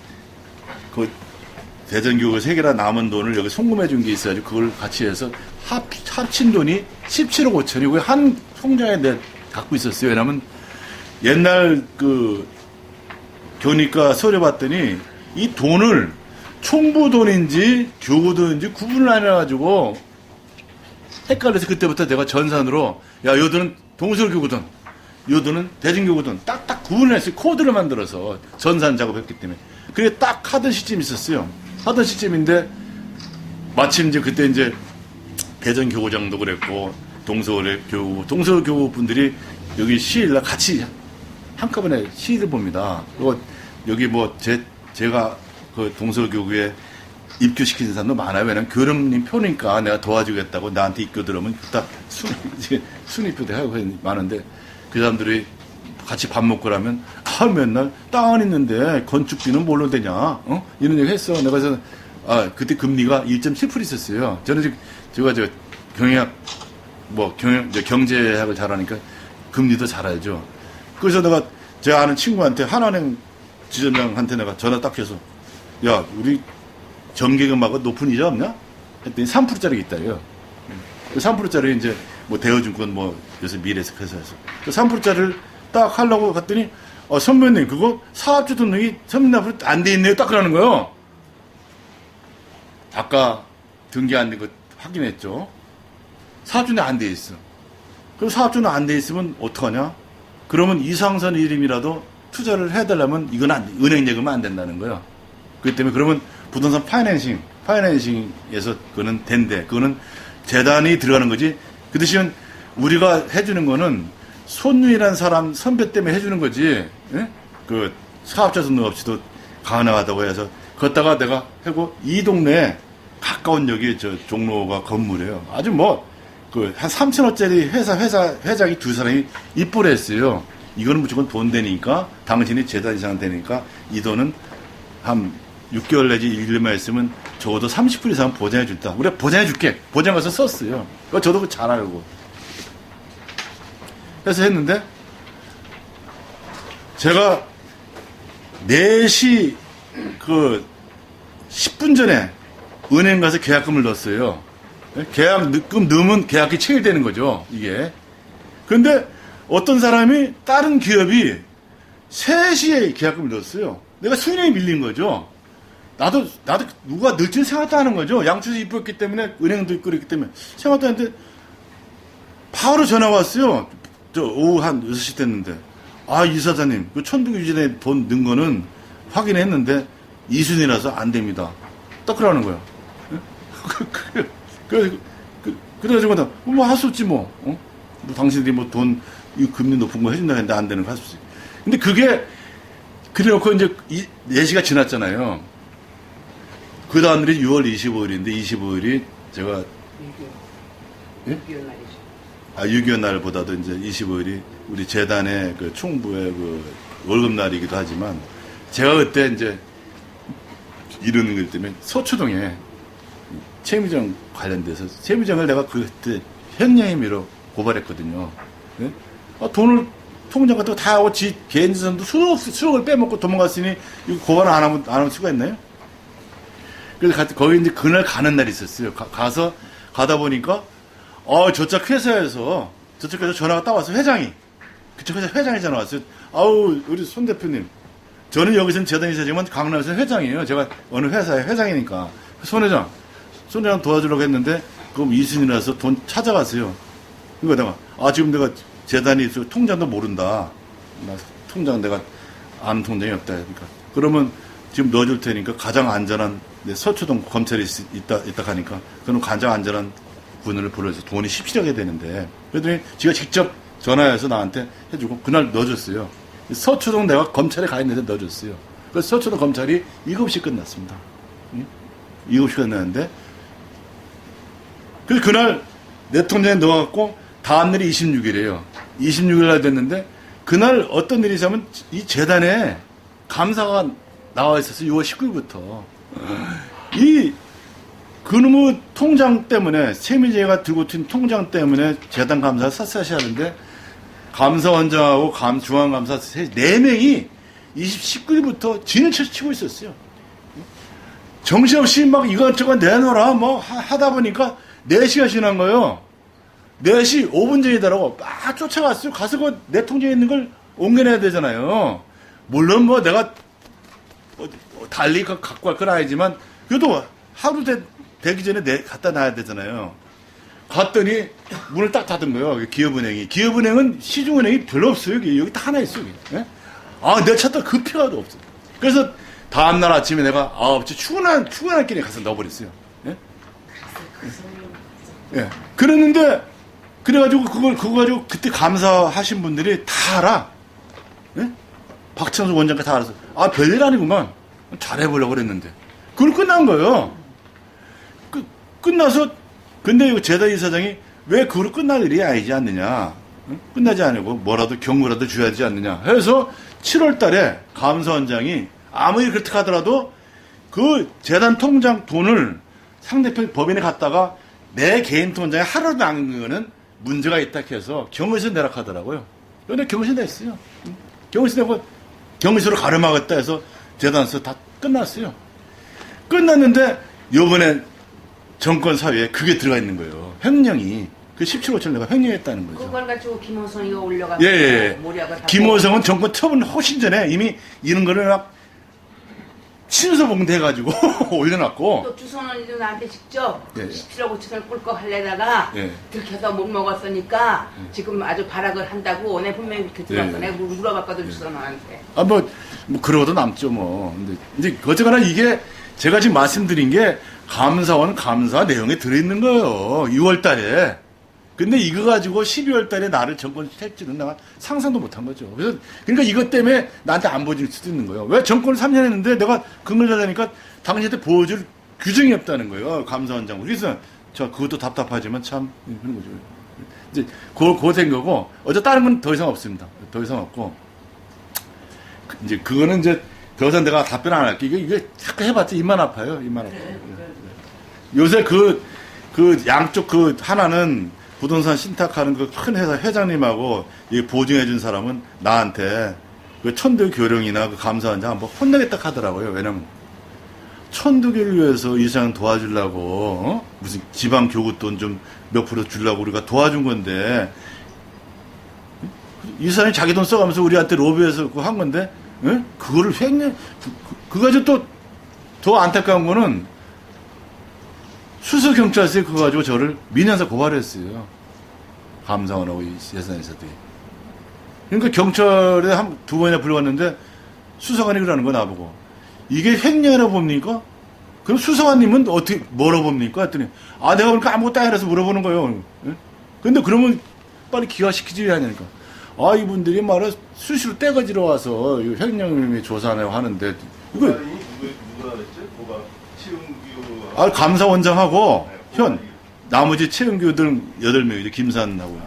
대전교구 3개나 남은 돈을 여기 송금해 준 게 있어가지고 그걸 같이 해서 합친 돈이 17억 5천이고 한 통장에 내 갖고 있었어요. 왜냐면 옛날 그 교니까 서류 봤더니 이 돈을 총부 돈인지 교구 돈인지 구분을 안 해가지고 헷갈려서 그때부터 내가 전산으로 야, 요 돈은 동서교구 돈, 요 돈은 대전교구 돈 딱딱 구분을 했어요. 코드를 만들어서 전산 작업했기 때문에. 그게 딱 하던 시점이 있었어요. 하던 시점인데 마침 이제 그때 이제 대전교구장도 그랬고 동서교구 분들이 여기 시일날 같이 한꺼번에 시를 봅니다. 그리고 여기 뭐 제가 그 동서교구에 입교시키는 사람도 많아요. 왜냐면 교령님 표니까 내가 도와주겠다고 나한테 입교 들어오면 딱 순입교도 하고 많은데 그 사람들이 같이 밥 먹고 라면 맨날 땅 있는데 건축비는 뭘로 되냐? 이런 얘기 했어. 내가 그래서 그때 금리가 1.7% 있었어요. 저는 제가 경제학을 잘하니까 금리도 잘 알죠. 그래서 내가 제 아는 친구한테 하나은행 지점장한테 내가 전화 딱 해서 야, 우리 정기금하고 높은 이자 없냐? 했더니 3%짜리 있다요. 그 3%짜리 이제 뭐 대여증권 요새 미래에서회사에서 그 3%짜리를 딱 하려고 갔더니 선배님 그거 사업주 등록이 선배님 앞으로 안 돼 있네요. 딱 그러는 거예요. 아까 등기 안 된 거 확인했죠. 사업주는 안 돼 있어. 그럼 사업주는 안 돼 있으면 어떡하냐? 그러면 이상선 이름이라도 투자를 해달라면 이건 은행 예금은 안 된다는 거예요. 그렇기 때문에 그러면 부동산 파이낸싱에서 그거는 된대. 그거는 재단이 들어가는 거지. 그 대신 우리가 해주는 거는 손님이라는 사람 선배 때문에 해주는 거지. 예? 그 사업자 등록 없이도 가능하다고 해서 걷다가 내가 하고 이 동네에 가까운 여기 저 종로가 건물이에요. 아주 한 3천원짜리 회장이 두 사람이 입보를 했어요. 이거는 무조건 돈 되니까 당신이 재단 이상 되니까 이 돈은 한 6개월 내지 1년만 있으면 적어도 30% 이상 보장해 줄다. 우리가 보장해 줄게. 보장 가서 썼어요. 저도 잘 알고. 그래서 했는데 제가 4시 10분 전에 은행 가서 계약금을 넣었어요. 계약금 넣으면 계약이 체결되는 거죠, 이게. 그런데 어떤 사람이 다른 기업이 3시에 계약금을 넣었어요. 내가 수인에 밀린 거죠. 나도 누가 넣을지 생각도 하는 거죠. 양쪽에서 입었기 때문에, 은행도 있고 그랬기 때문에. 생각도 하는데, 바로 전화 왔어요. 오후 한 6시 됐는데. 이사장님, 그 천둥유진에 돈 넣은 거는 확인했는데, 이순이라서 안 됩니다. 딱 그러는 거예요. 그래가지고, 할 수 없지, 당신들이 돈, 이 금리 높은 거 해준다 했는데 안 되는 거 할 수 없지. 근데 그래 놓고 이제 4시가 지났잖아요. 그 다음날이 6월 25일인데, 25일이 제가, 6개월 날이죠. 6.25 날보다도 이제 25일이 우리 재단의 그 총부의 월급날이기도 하지만, 제가 그때 이제 이러는 것 때문에 서초동에 채무정 관련돼서 채무정을 내가 그때 현행임의로 고발했거든요. 네? 돈을 통장 같은 거 다 하고 개인 재산도 수억을 빼먹고 도망갔으니 이거 고발 안 하면 수가 있나요? 그래서 거기 이제 그날 가는 날이 있었어요. 가다 보니까 저쪽 회사에서 전화가 딱 왔어요. 회장이. 그쪽 회사 회장이 전화 왔어요. 우리 손 대표님. 저는 여기서는 재단 이사지만 강남에서는 회장이에요. 제가 어느 회사의 회장이니까. 손 회장 도와주려고 했는데, 그럼 이순이라서 돈 찾아갔어요. 그러니까 내가, 지금 내가 재단이 통장도 모른다. 통장 내가 아는 통장이 없다. 그러니까. 그러면 지금 넣어줄 테니까 가장 안전한, 서초동 검찰이 있다 하니까, 그럼 가장 안전한 분을 불러서 돈이 17억이 되는데, 그랬더니 지가 직접 전화해서 나한테 해주고, 그날 넣어줬어요. 서초동 내가 검찰에 가 있는데 넣어줬어요. 그래서 서초동 검찰이 7시 끝났습니다. 7시 끝났는데, 그래서 그날 내 통장에 넣어갖고 다음날이 26일이에요. 26일날 됐는데 그날 어떤 일이 있으면 이 재단에 감사가 나와 있었어요. 6월 19일부터. 그놈의 통장 때문에, 최민재가 들고 튄 통장 때문에 재단 감사 샅샅이 하는데 감사원장하고 중앙감사 4명이 19일부터 진을 치고 있었어요. 정신없이 막 이것저것 내놓으라 뭐 하다 보니까 4시가 지난 거예요. 4시 5분 전이더라고. 막 쫓아갔어요. 가서 그 내 통장에 있는 걸 옮겨내야 되잖아요. 물론 뭐 내가 달리 갖고 갈 건 아니지만 그래도 하루 되기 전에 갖다 놔야 되잖아요. 갔더니 문을 딱 닫은 거예요. 기업은행이. 기업은행은 시중은행이 별로 없어요. 여기 딱 하나 있어요. 예? 아, 내가 찾다 급해가도 없어. 그래서 다음날 아침에 내가 9시 출근할 길에 가서 넣어버렸어요. 예? 예. 그랬는데 그래가지고 그거 가지고 그때 감사하신 분들이 다 알아. 예? 박찬수 원장과 다 알아서 별일 아니구만. 잘해보려고 그랬는데 그걸 끝난 거예요. 끝나서 근데 이 재단 이사장이 왜 그걸 끝날 일이 아니지 않느냐. 응? 끝나지 않고 뭐라도 경고라도 줘야 되지 않느냐 해서 7월 달에 감사원장이 아무리 그렇게 하더라도 그 재단 통장 돈을 상대편 법인에 갔다가 내 개인 통장에 하루도 안 거는 문제가 있다 해서 경위서 내락하더라고요. 그런데 경위서 냈어요. 경위서 내고 경위서로 가름하겠다 해서 재단에서 다 끝났어요. 끝났는데 요번에 정권 사회에 그게 들어가 있는 거예요. 횡령이. 그 17호처럼 내가 횡령했다는 거죠. 그걸 가지고 김호성이가 올려가지고 예. 모략을 하고. 김호성은 정권 처분 훨씬 전에 이미 이런 거를 막 신서봉대해가지고 올려놨고. 또 주선원이도 나한테 직접 예. 17억 5천을 꿀꺽 하려다가 예. 들켜서 못 먹었으니까 지금 아주 발악을 한다고 내 분명히 이렇게 들었어. 예. 내가 물어봤거든 주선원한테. 뭐 그러고도 남죠 뭐. 근데 이제 어쨌거나 이게 제가 지금 말씀드린 게 감사 내용에 들어있는 거예요. 6월 달에. 근데 이거 가지고 12월 달에 나를 정권 탈지는 내가 상상도 못한 거죠. 그래서 그러니까 이것 때문에 나한테 안 보여줄 수도 있는 거예요. 왜 정권을 3년 했는데 내가 근무자라니까 당신한테 보여줄 규정이 없다는 거예요. 감사원장. 그래서 저 그것도 답답하지만 참 그런 거죠. 이제 그거 된 거고 어제 다른 건 더 이상 없습니다. 더 이상 없고 이제 그거는 이제 더 이상 내가 답변 안 할게. 이게 자꾸 해봤자 입만 아파요. 입만 아파요. 요새 그 양쪽 하나는 부동산 신탁하는 그 큰 회사 회장님하고 보증해준 사람은 나한테 그 천도교령이나 그 감사원장 한번 혼내겠다 하더라고요. 왜냐면 천도교를 위해서 이사장 도와주려고 무슨 지방 교구 돈 좀 몇 프로 주려고 우리가 도와준 건데 이사장이 자기 돈 써가면서 우리한테 로비해서 그거 한 건데 그거를 횡령 그거 가지고 또 더 안타까운 거는 수서경찰서에 그거 가지고 저를 민형사 고발했어요. 감사원하고 예산에서도. 그러니까 경찰에 두 번이나 불러갔는데 수사관이 그러는 거 나보고. 이게 횡령이라고 봅니까? 그럼 수사관님은 어떻게, 뭐라고 봅니까? 했더니, 내가 그러니까 아무것도 안 해서 물어보는 거예요. 근데 그러면 빨리 기각시키지 왜 하냐니까. 이분들이 말을 수시로 떼가지러 와서 횡령님이 조사하려고 하는데, 이거. 누가 그랬죠? 뭐가 치은규. 감사원장하고 나머지 최은규들 8명이죠. 김산하고.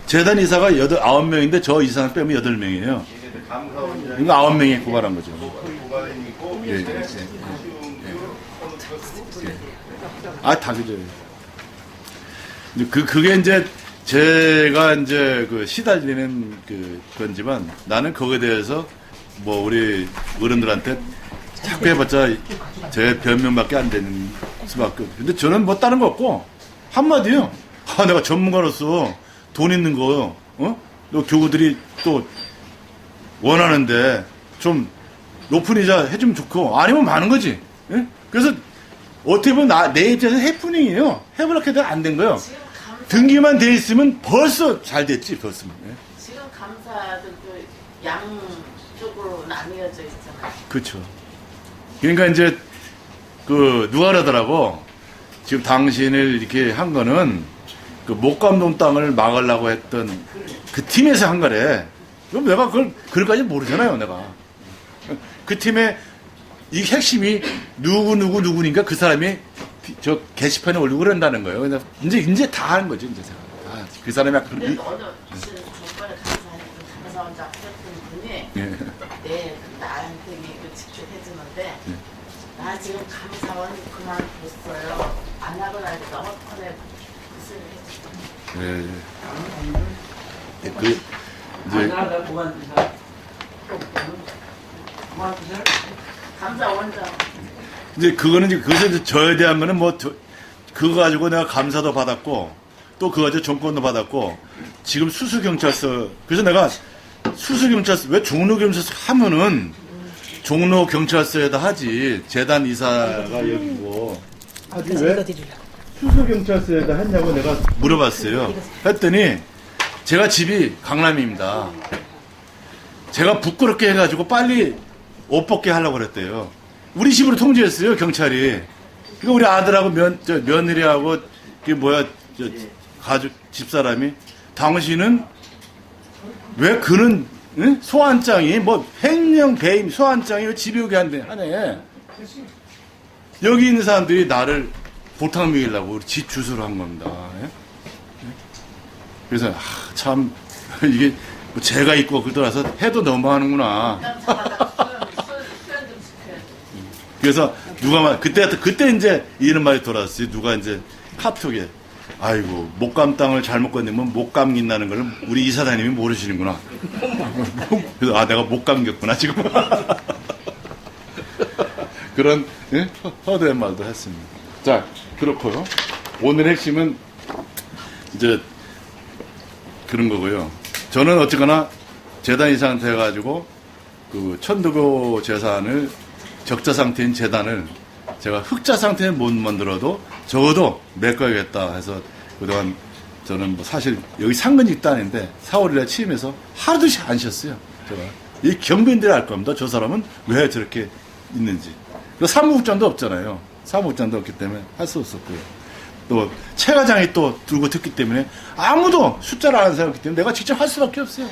재단 이사가 9명인데 저 이사는 빼면 8명이에요. 그러니까 9명이 고발한 거죠. 예. 다 그죠. 그게 이제 제가 이제 시달리는 건지만 나는 거기에 대해서 뭐 우리 어른들한테 자꾸 해봤자 제 변명밖에 안 되는 수밖에 없고. 근데 저는 뭐 다른 거 없고 한마디요. 내가 전문가로서 돈 있는 거, 또 교구들이 또 원하는데 좀 높은 이자 해주면 좋고 아니면 많은 거지. 예? 그래서 어떻게 보면 내 입장에서 해프닝이에요. 해보려고 해도 안 된 거예요. 등기만 돼 있으면 벌써 잘 됐지 벌써. 예? 지금 감사들도 양쪽으로 나뉘어져 있잖아요. 그렇죠. 그러니까 이제 누가 그러더라고. 지금 당신을 이렇게 한 거는 목감동 땅을 막으려고 했던 그 팀에서 한 거래. 그럼 내가 그걸까지 모르잖아요, 내가. 그 팀의 이 핵심이 누구니까 그 사람이 저 게시판에 올리고 그런다는 거예요. 그래서 이제 다 하는 거죠, 이제. 그 사람이 약간. 근데 어느 정권에 감사원장 했던 분이 나한테 직접 해주는데 나 지금 감사원 그만뒀어요. 안 하고 나니까 너무 편해. 그 소리 해주셨어요. 감사 원장. 이제 그거는 이제 그것에 이제 저에 대한 거는 뭐 그거 가지고 내가 감사도 받았고 또 그거 가지고 정권도 받았고 지금 수수경찰서 그래서 내가 수수경찰서 왜 종로경찰서 하면은 종로경찰서에다 하지 재단 이사가 여기고 하지 왜 수수경찰서에다 했냐고 내가 물어봤어요. 했더니 제가 집이 강남입니다. 제가 부끄럽게 해가지고 빨리 옷 벗게 하려고 그랬대요. 우리 집으로 통지했어요, 경찰이. 그러니까 우리 아들하고 며느리하고, 그게 뭐야, 가족, 집사람이, 당신은, 왜 그는, 응? 소환장이, 뭐, 횡령, 배임, 소환장이 왜 집에 오게 하네. 여기 있는 사람들이 나를 보탕 먹이려고 우리 집 주소로 한 겁니다. 예? 그래서, 참, 이게, 뭐 제가 있고 그러더라서 해도 너무하는구나. 그래서 누가 그때 이제 이런 말이 돌아왔어요. 누가 이제 카톡에 아이고 목감 땅을 잘못 건네면 못 감긴다는 걸 우리 이사장님이 모르시는구나. 그래서 내가 못 감겼구나 지금. 그런 허드렛 말도 했습니다. 자 그렇고요. 오늘 핵심은 이제 그런 거고요. 저는 어쨌거나 재단 이사한테 해가지고 그 천도교 재산을 적자 상태인 재단을 제가 흑자 상태는 못 만들어도 적어도 메꿔야겠다 해서 그동안 저는 뭐 사실 여기 상근이 있다는데 4월이라 취임해서 하루도 안 쉬었어요. 제가 이 경비인들이 알 겁니다. 저 사람은 왜 저렇게 있는지. 사무국장도 없잖아요. 사무국장도 없기 때문에 할 수 없었고요. 또 최과장이 또 들고 듣기 때문에 아무도 숫자를 안 세웠기 때문에 내가 직접 할 수밖에 없어요.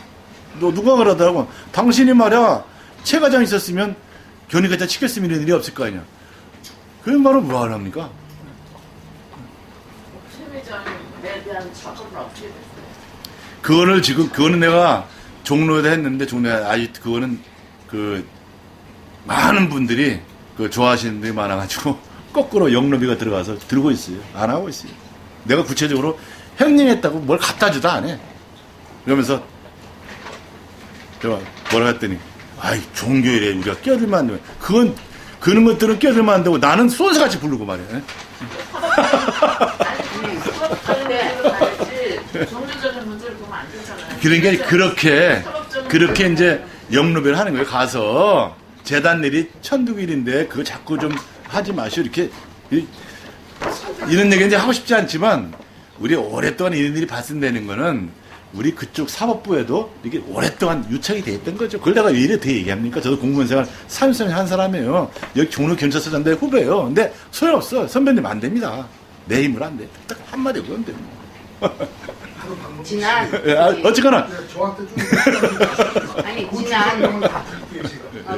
너 누가 그러더라고. 당신이 말이야 최과장 있었으면 견의과장 시켰으면 이런 일이 없을 거 아니야. 그 말은 뭐 하랍니까? 최회장에 대한 처벌은 어떻게 됐어요? 그거는 내가 종로에다 했는데 종로에 그거는 그 많은 분들이 그 좋아하시는 분들이 많아가지고 거꾸로 영로비가 들어가서 들고 있어요. 안 하고 있어요. 내가 구체적으로 횡령했다고 뭘 갖다 주도 안 해. 그러면서 제가 뭐라 했더니 아이 종교일에 우리가 끼어들면 안 돼. 그런 것들은 끼어들면 안 되고 나는 소스같이 부르고 말이야. 종교적인 문제를 보면 안 되잖아요. 그러니까 그렇게 이제 영로비를 하는 거예요. 가서 재단 일이 천두길인데 그거 자꾸 좀 하지 마시오. 이렇게 이런 얘기 이제 하고 싶지 않지만 우리 오랫동안 이런 일이 발생되는 거는 우리 그쪽 사법부에도 이게 오랫동안 유착이 돼 있던 거죠. 그걸 내가 왜 이래 더 얘기합니까? 저도 공무원 생활 33년 한 사람이에요. 여기 종로경찰서장대 후배예요. 근데 소용없어. 선배님 안 됩니다. 내 힘으로 안 돼. 딱 한마디 그러면 돼. 지난 어쨌거나 아니 지난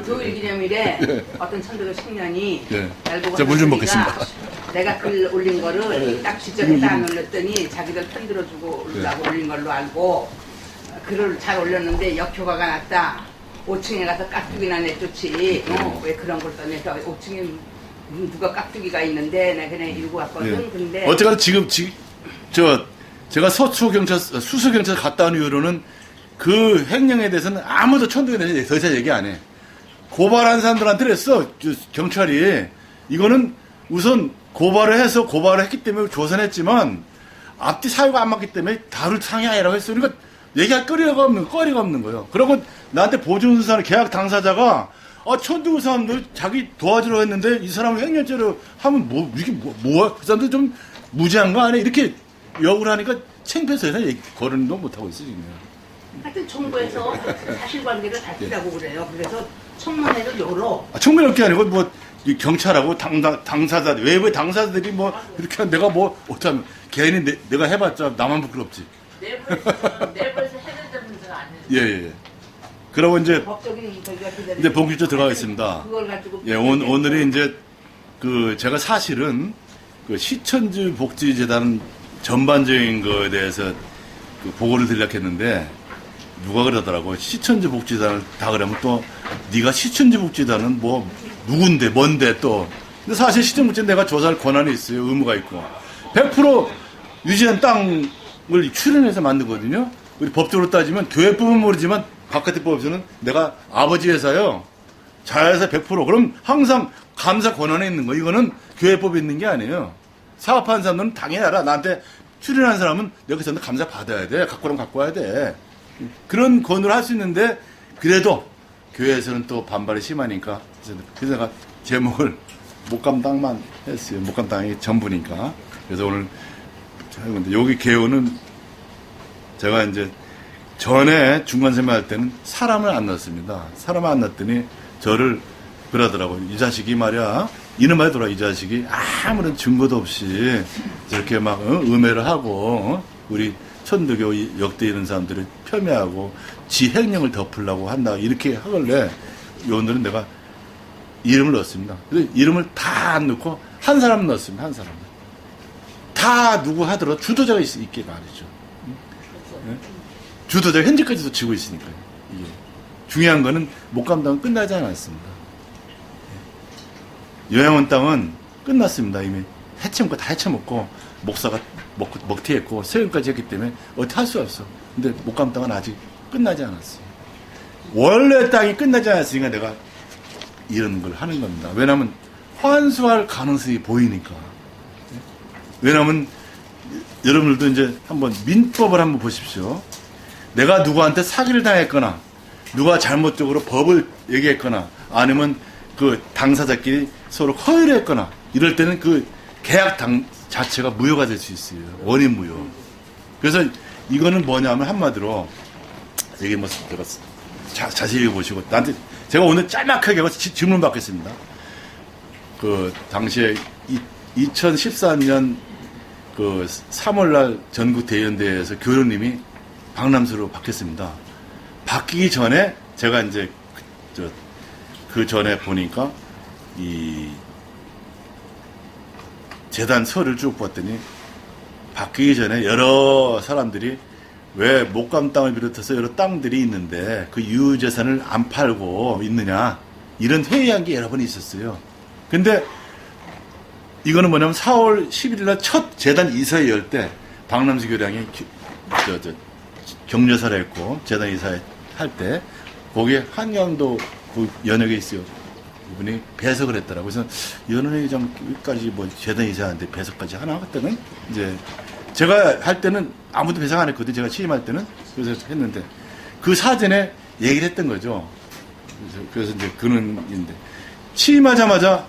교일 기념일에 어떤 천도교 청년이 날 보고 자, 물 좀 먹겠습니다. 내가 글 올린 거를 딱 지적해서 안 올렸더니 자기들 편 들어주고 올린 걸로 알고 글을 잘 올렸는데 역효과가 났다. 5층에 가서 깍두기나 내쫓지. 왜 그런 걸 떠내서 5층에 누가 깍두기가 있는데 내가 그냥 읽고 왔거든. 근데 어쨌거나 지금 제가 수수경찰서 갔다 온 이후로는 그 횡령에 대해서는 아무도 천도에 대해서 더 이상 얘기 안 해. 고발한 사람들한테 그랬어. 경찰이. 이거는 우선 고발을 했기 때문에 조선했지만 앞뒤 사유가 안 맞기 때문에 다룰 상이 아니라고 했어. 그러니까 얘기할 거리가 없는 거예요. 그러고 나한테 보증수사는 계약 당사자가 천도교 사람들 자기 도와주려 했는데 이 사람을 횡령죄로 하면 이게 뭐야? 그 사람들 좀 무지한 거 아니야? 이렇게 욕을 하니까 창피해서 거론도 못하고 있어요, 지금. 하여튼 정부에서 사실관계를 밝히라고 그래요. 그래서 청문회를 열어. 청문회 열게 아니고 이 경찰하고 당사자 외부의 당사자들이 이렇게 내가 어쩌면 괜히 내가 해봤자 나만 부끄럽지. 내부에서 해결될 문제가 아니에요. 예. 그러고 이제 법적인 본격적으로 들어가겠습니다. 그걸 가지고 오늘이 이제 제가 사실은 그 시천주 복지재단 전반적인 거에 대해서 보고를 드리려고 했는데 누가 그러더라고. 시천주 복지재단을 다 그러면 또 네가 시천주 복지재단은 누군데 뭔데 또. 근데 사실 시천주 복지재단 내가 조사할 권한이 있어요. 의무가 있고 100% 유지한 땅을 출연해서 만들거든요. 우리 법적으로 따지면 교회법은 모르지만 바깥에 법에서는 내가 아버지 회사요. 자회사 100%. 그럼 항상 감사 권한에 있는 거. 이거는 교회법에 있는 게 아니에요. 사업하는 사람들은 당연히 알아. 나한테 출연한 사람은 내가 그 감사 받아야 돼. 갖고 오면 갖고 와야 돼. 그런 권유를 할 수 있는데 그래도 교회에서는 또 반발이 심하니까 그래서 내가 제목을 목감당만 했어요. 목감당이 전부니까. 그래서 오늘 여기 개요는 제가 이제 전에 중간세마 할 때는 사람을 안 넣었습니다. 사람을 안 넣었더니 저를 그러더라고요. 이 자식이 말이야. 이놈만 돌아 이 자식이 아무런 증거도 없이 저렇게 막 음해를 하고 우리 천도교 역대 이런 사람들을 폄훼하고 지 횡령을 덮으려고 한다. 이렇게 하길래 오늘은 내가 이름을 넣었습니다. 그래서 이름을 다 안 넣고 한 사람 넣었습니다. 한 사람. 다 누구 하더라도 주도자가 있게 말이죠. 네? 주도자가 현재까지도 지고 있으니까요. 이게. 중요한 거는 목감당은 끝나지 않았습니다. 요양원 땅은 끝났습니다. 이미 해쳐먹고 다 해쳐먹고 목사가 먹튀했고 세금까지 했기 때문에 어떻게 할 수 없어. 근데 목감 땅은 아직 끝나지 않았어요. 원래 땅이 끝나지 않았으니까 내가 이런 걸 하는 겁니다. 왜냐하면 환수할 가능성이 보이니까. 왜냐하면 여러분들도 이제 한번 민법을 한번 보십시오. 내가 누구한테 사기를 당했거나 누가 잘못적으로 법을 얘기했거나 아니면 그 당사자끼리 서로 허위를 했거나 이럴 때는 그 계약 자체가 무효가 될 수 있어요. 원인 무효. 그래서 이거는 뭐냐면 한마디로 이게 뭐 제가 자세히 보시고 나한테 제가 오늘 짤막하게 질문 받겠습니다. 그 당시에 2014년 그 3월날 전국 대연대회에서 교수님이 박람수로 바뀌었습니다. 바뀌기 전에 제가 이제 그 전에 보니까 이 재단 서를 쭉 봤더니 바뀌기 전에 여러 사람들이 왜 목감 땅을 비롯해서 여러 땅들이 있는데 그 유유재산을 안 팔고 있느냐 이런 회의한 게 여러 번 있었어요. 근데 이거는 뭐냐면 4월 11일 날 첫 재단 이사회 열 때 박남수 교량이 격려사를 했고 재단 이사회 할 때 거기에 한양도 그 연역에 있어요. 이분이 배석을 했더라고요. 그래서 연원회장까지 뭐 재단 이사한테 배석까지 하나 했더니 이제 제가 할 때는 아무도 배석 안 했거든요. 제가 취임할 때는 그래서 했는데 그 사전에 얘기를 했던 거죠. 그래서 이제 근원인데 취임하자마자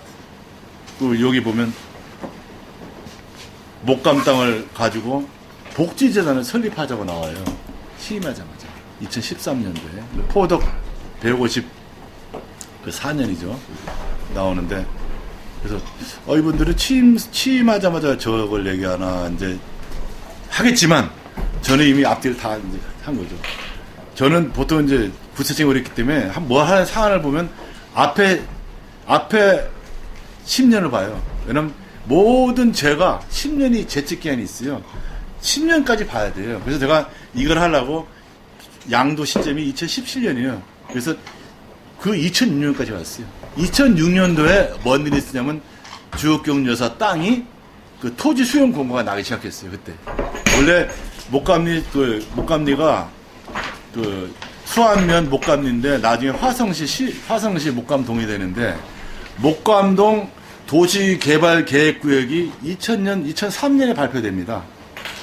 그 여기 보면 목감 땅을 가지고 복지재단을 설립하자고 나와요. 취임하자마자 2013년도에 포덕 154년이죠. 나오는데 그래서 이분들은 취임하자마자 저걸 얘기하나 이제 하겠지만 저는 이미 앞뒤를 다 이제 한 거죠. 저는 보통 이제 구체적으로 했기 때문에 뭐 하는 사안을 보면 앞에 10년을 봐요. 왜냐면 모든 죄가 10년이 죄책기한이 있어요. 10년까지 봐야 돼요. 그래서 제가 이걸 하려고 양도 시점이 2017년이에요. 그래서 그 2006년까지 왔어요. 2006년도에 뭔 일이 있었냐면 주옥경 여사 땅이 그 토지 수용 공고가 나기 시작했어요. 그때 원래 목감리가 그 수안면 목감리인데 나중에 화성시 목감동이 되는데 목감동 도시개발계획구역이 2003년에 발표됩니다.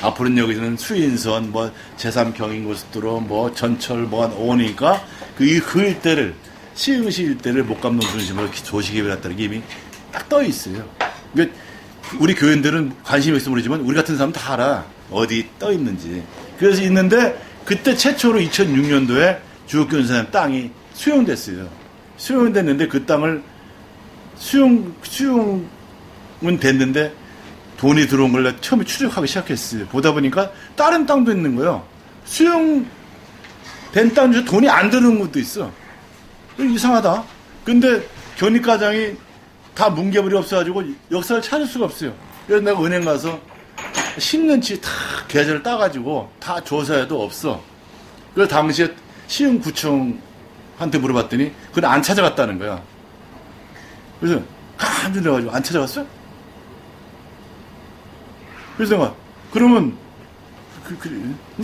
앞으로는 여기서는 수인선, 뭐 제3경인고속도로, 뭐 전철, 뭐 오니까 그 일대를 시흥시 일대를 목감동 중심으로 도시개발했다는 게 이미 딱 떠 있어요. 그러니까 우리 교인들은 관심이 있으면 모르지만 우리 같은 사람은 다 알아. 어디 떠 있는지. 그래서 있는데 그때 최초로 2006년도에 주옥균 선생님 땅이 수용됐어요. 수용됐는데 그 땅을 수용은 됐는데 돈이 들어온 걸 처음에 추적하기 시작했어요. 보다 보니까 다른 땅도 있는 거예요. 수용된 땅 중에 돈이 안 들어온 것도 있어. 이상하다. 근데 견입과장이 다 뭉개버리 없어가지고 역사를 찾을 수가 없어요. 그래서 내가 은행 가서 10년치 다 계좌를 따가지고 다 조사해도 없어. 그래서 당시에 시흥구청한테 물어봤더니 그건 안 찾아갔다는 거야. 그래서 깜짝 놀라가지고 안 찾아갔어? 그래서 내가 그러면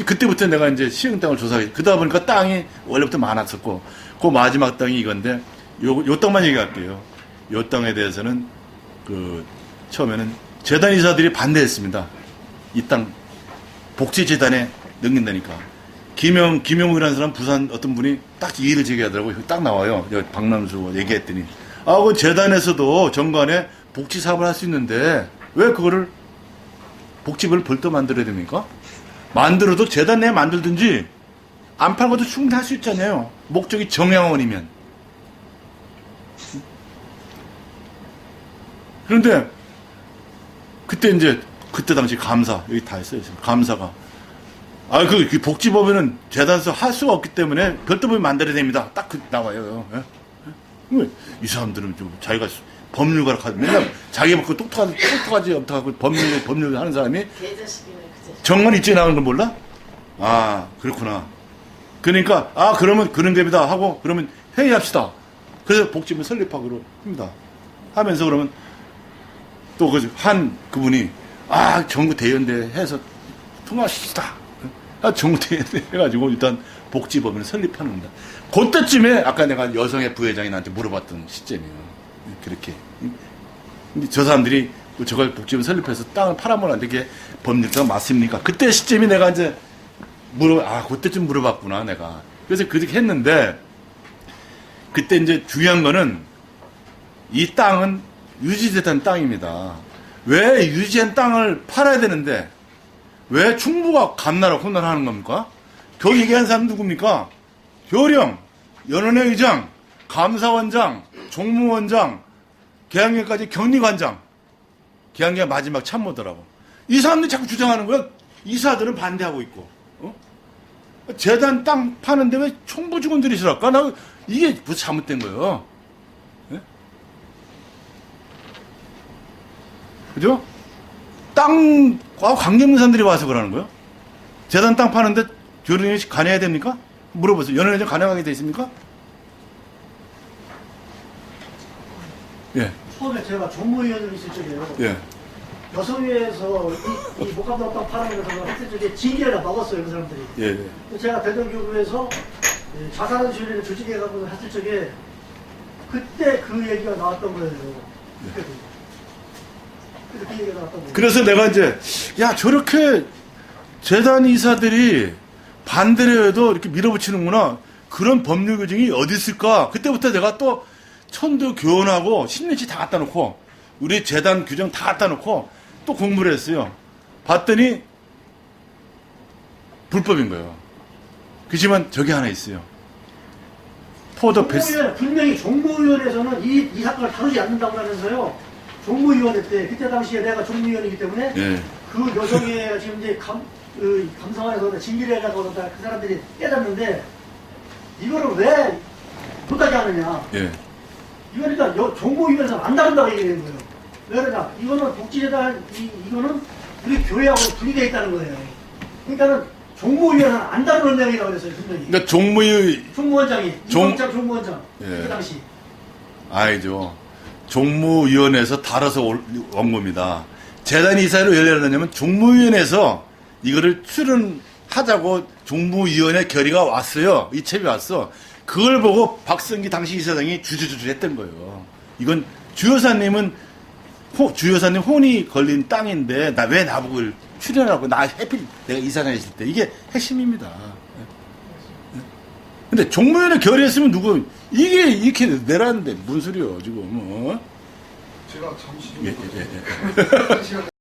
그때부터 내가 이제 시흥 땅을 조사하게, 그러다 보니까 땅이 원래부터 많았었고, 그 마지막 땅이 이건데, 요 땅만 얘기할게요. 요 땅에 대해서는, 처음에는 재단 이사들이 반대했습니다. 이 땅, 복지재단에 넘긴다니까. 김영우라는 사람, 부산 어떤 분이 딱 이의를 제기하더라고요. 딱 나와요. 박남수 얘기했더니. 그 재단에서도 정관에 복지 사업을 할 수 있는데, 왜 그거를 복지부를 벌써 만들어야 됩니까? 만들어도 재단 내에 만들든지 안 팔고도 충분히 할 수 있잖아요. 목적이 정양원이면. 그런데 그때 당시 감사 여기 다 있어요. 감사가 그 복지법에는 재단에서 할 수가 없기 때문에 별도법을 만들어야 됩니다. 딱 나와요. 예? 이 사람들은 좀 자기가 법률가라 하지 맨날 자기 먹고 똑똑하지 없다고 법률 하는 사람이 정관 입지에 나오는 걸 몰라? 그렇구나. 그러니까 그러면 그런 겁니다 하고 그러면 회의합시다. 그래서 복지부 설립하기로 합니다. 하면서 그러면 또 그분이 전국 대연대 해서 통화시키다. 전국 대연대 해가지고 일단 복지법을 설립하는 겁니다. 그때쯤에 아까 내가 여성의 부회장이 나한테 물어봤던 시점이에요. 그렇게. 근데 저 사람들이 저걸 복지법 설립해서 땅을 팔아먹으면 이게 법률상 맞습니까? 그때 시점이 내가 이제 그때쯤 물어봤구나, 내가. 그래서 그렇게 했는데, 그때 이제 중요한 거는 이 땅은 유지됐던 땅입니다. 왜 유지한 땅을 팔아야 되는데, 왜 충부가 감나라 혼란하는 겁니까? 그 얘기한 사람 누굽니까? 교령, 연원회 의장, 감사원장, 종무원장, 계양계까지 격리관장, 계양계가 마지막 참모더라고. 이 사람들이 자꾸 주장하는 거야. 이사들은 반대하고 있고. 재단 땅 파는데 왜 총부 직원들이 싫어할까? 이게 무슨 잘못된 거예요. 예? 그죠? 관계 없는 사람들이 와서 그러는 거예요. 재단 땅 파는데 교련이 관여해야 됩니까? 물어보세요. 연원회장 관여하게 돼 있습니까? 예. 처음에 제가 종무위원으로 있을 적에요. 예. 여성위에서 이 목감독 땅 파는 것을 했을 적에 징계를 먹었어요, 그 사람들이. 예. 제가 대전교구에서 자살한 시위를 조직해가지고 했을 적에 그때 그 얘기가 나왔던 거예요. 그래서 그 얘기가 나왔던 거예요. 그래서 내가 이제 저렇게 재단 이사들이 반대를 해도 이렇게 밀어붙이는구나. 그런 법률 규정이 어디 있을까? 그때부터 내가 또 천도 교원하고 10년치 다 갖다 놓고 우리 재단 규정 다 갖다 놓고 또 공부를 했어요. 봤더니 불법인 거예요. 그렇지만 저기 하나 있어요. 분명히 종무위원회에서는 이 사건을 다루지 않는다고 하면서요. 종무위원회 때 그때 당시에 내가 종무위원이기 때문에 그 여성회가 지금 이제 감사원에서 징계를 해가지고 그 사람들이 깨졌는데 이거를 왜 끝까지 하느냐. 이거니까 종무위원회에서 안 다룬다고 얘기하는 거예요. 왜 그러냐. 이거는 복지재단, 이거는 우리 교회하고 분리되어 있다는 거예요. 그러니까는 종무위원회는 안 다루는 내용이라고 그랬어요, 분명히. 그러니까 종무원장이, 이광장 종무원장. 그 당시. 아니죠. 종무위원회에서 달아서 온 겁니다. 재단 이사회로 왜 열렸냐면 종무위원회에서 이거를 출연하자고 종무위원회 결의가 왔어요. 이첩이 왔어. 그걸 보고 박성기 당시 이사장이 주저주저 했던 거예요. 이건 주여사님 혼이 걸린 땅인데 왜 나보고 출연하고 해필 내가 이사장 했을 때 이게 핵심입니다. 근데 종무위원회 결의했으면 이게 이렇게 내라는데 무슨 소리요 지금. 제가 잠시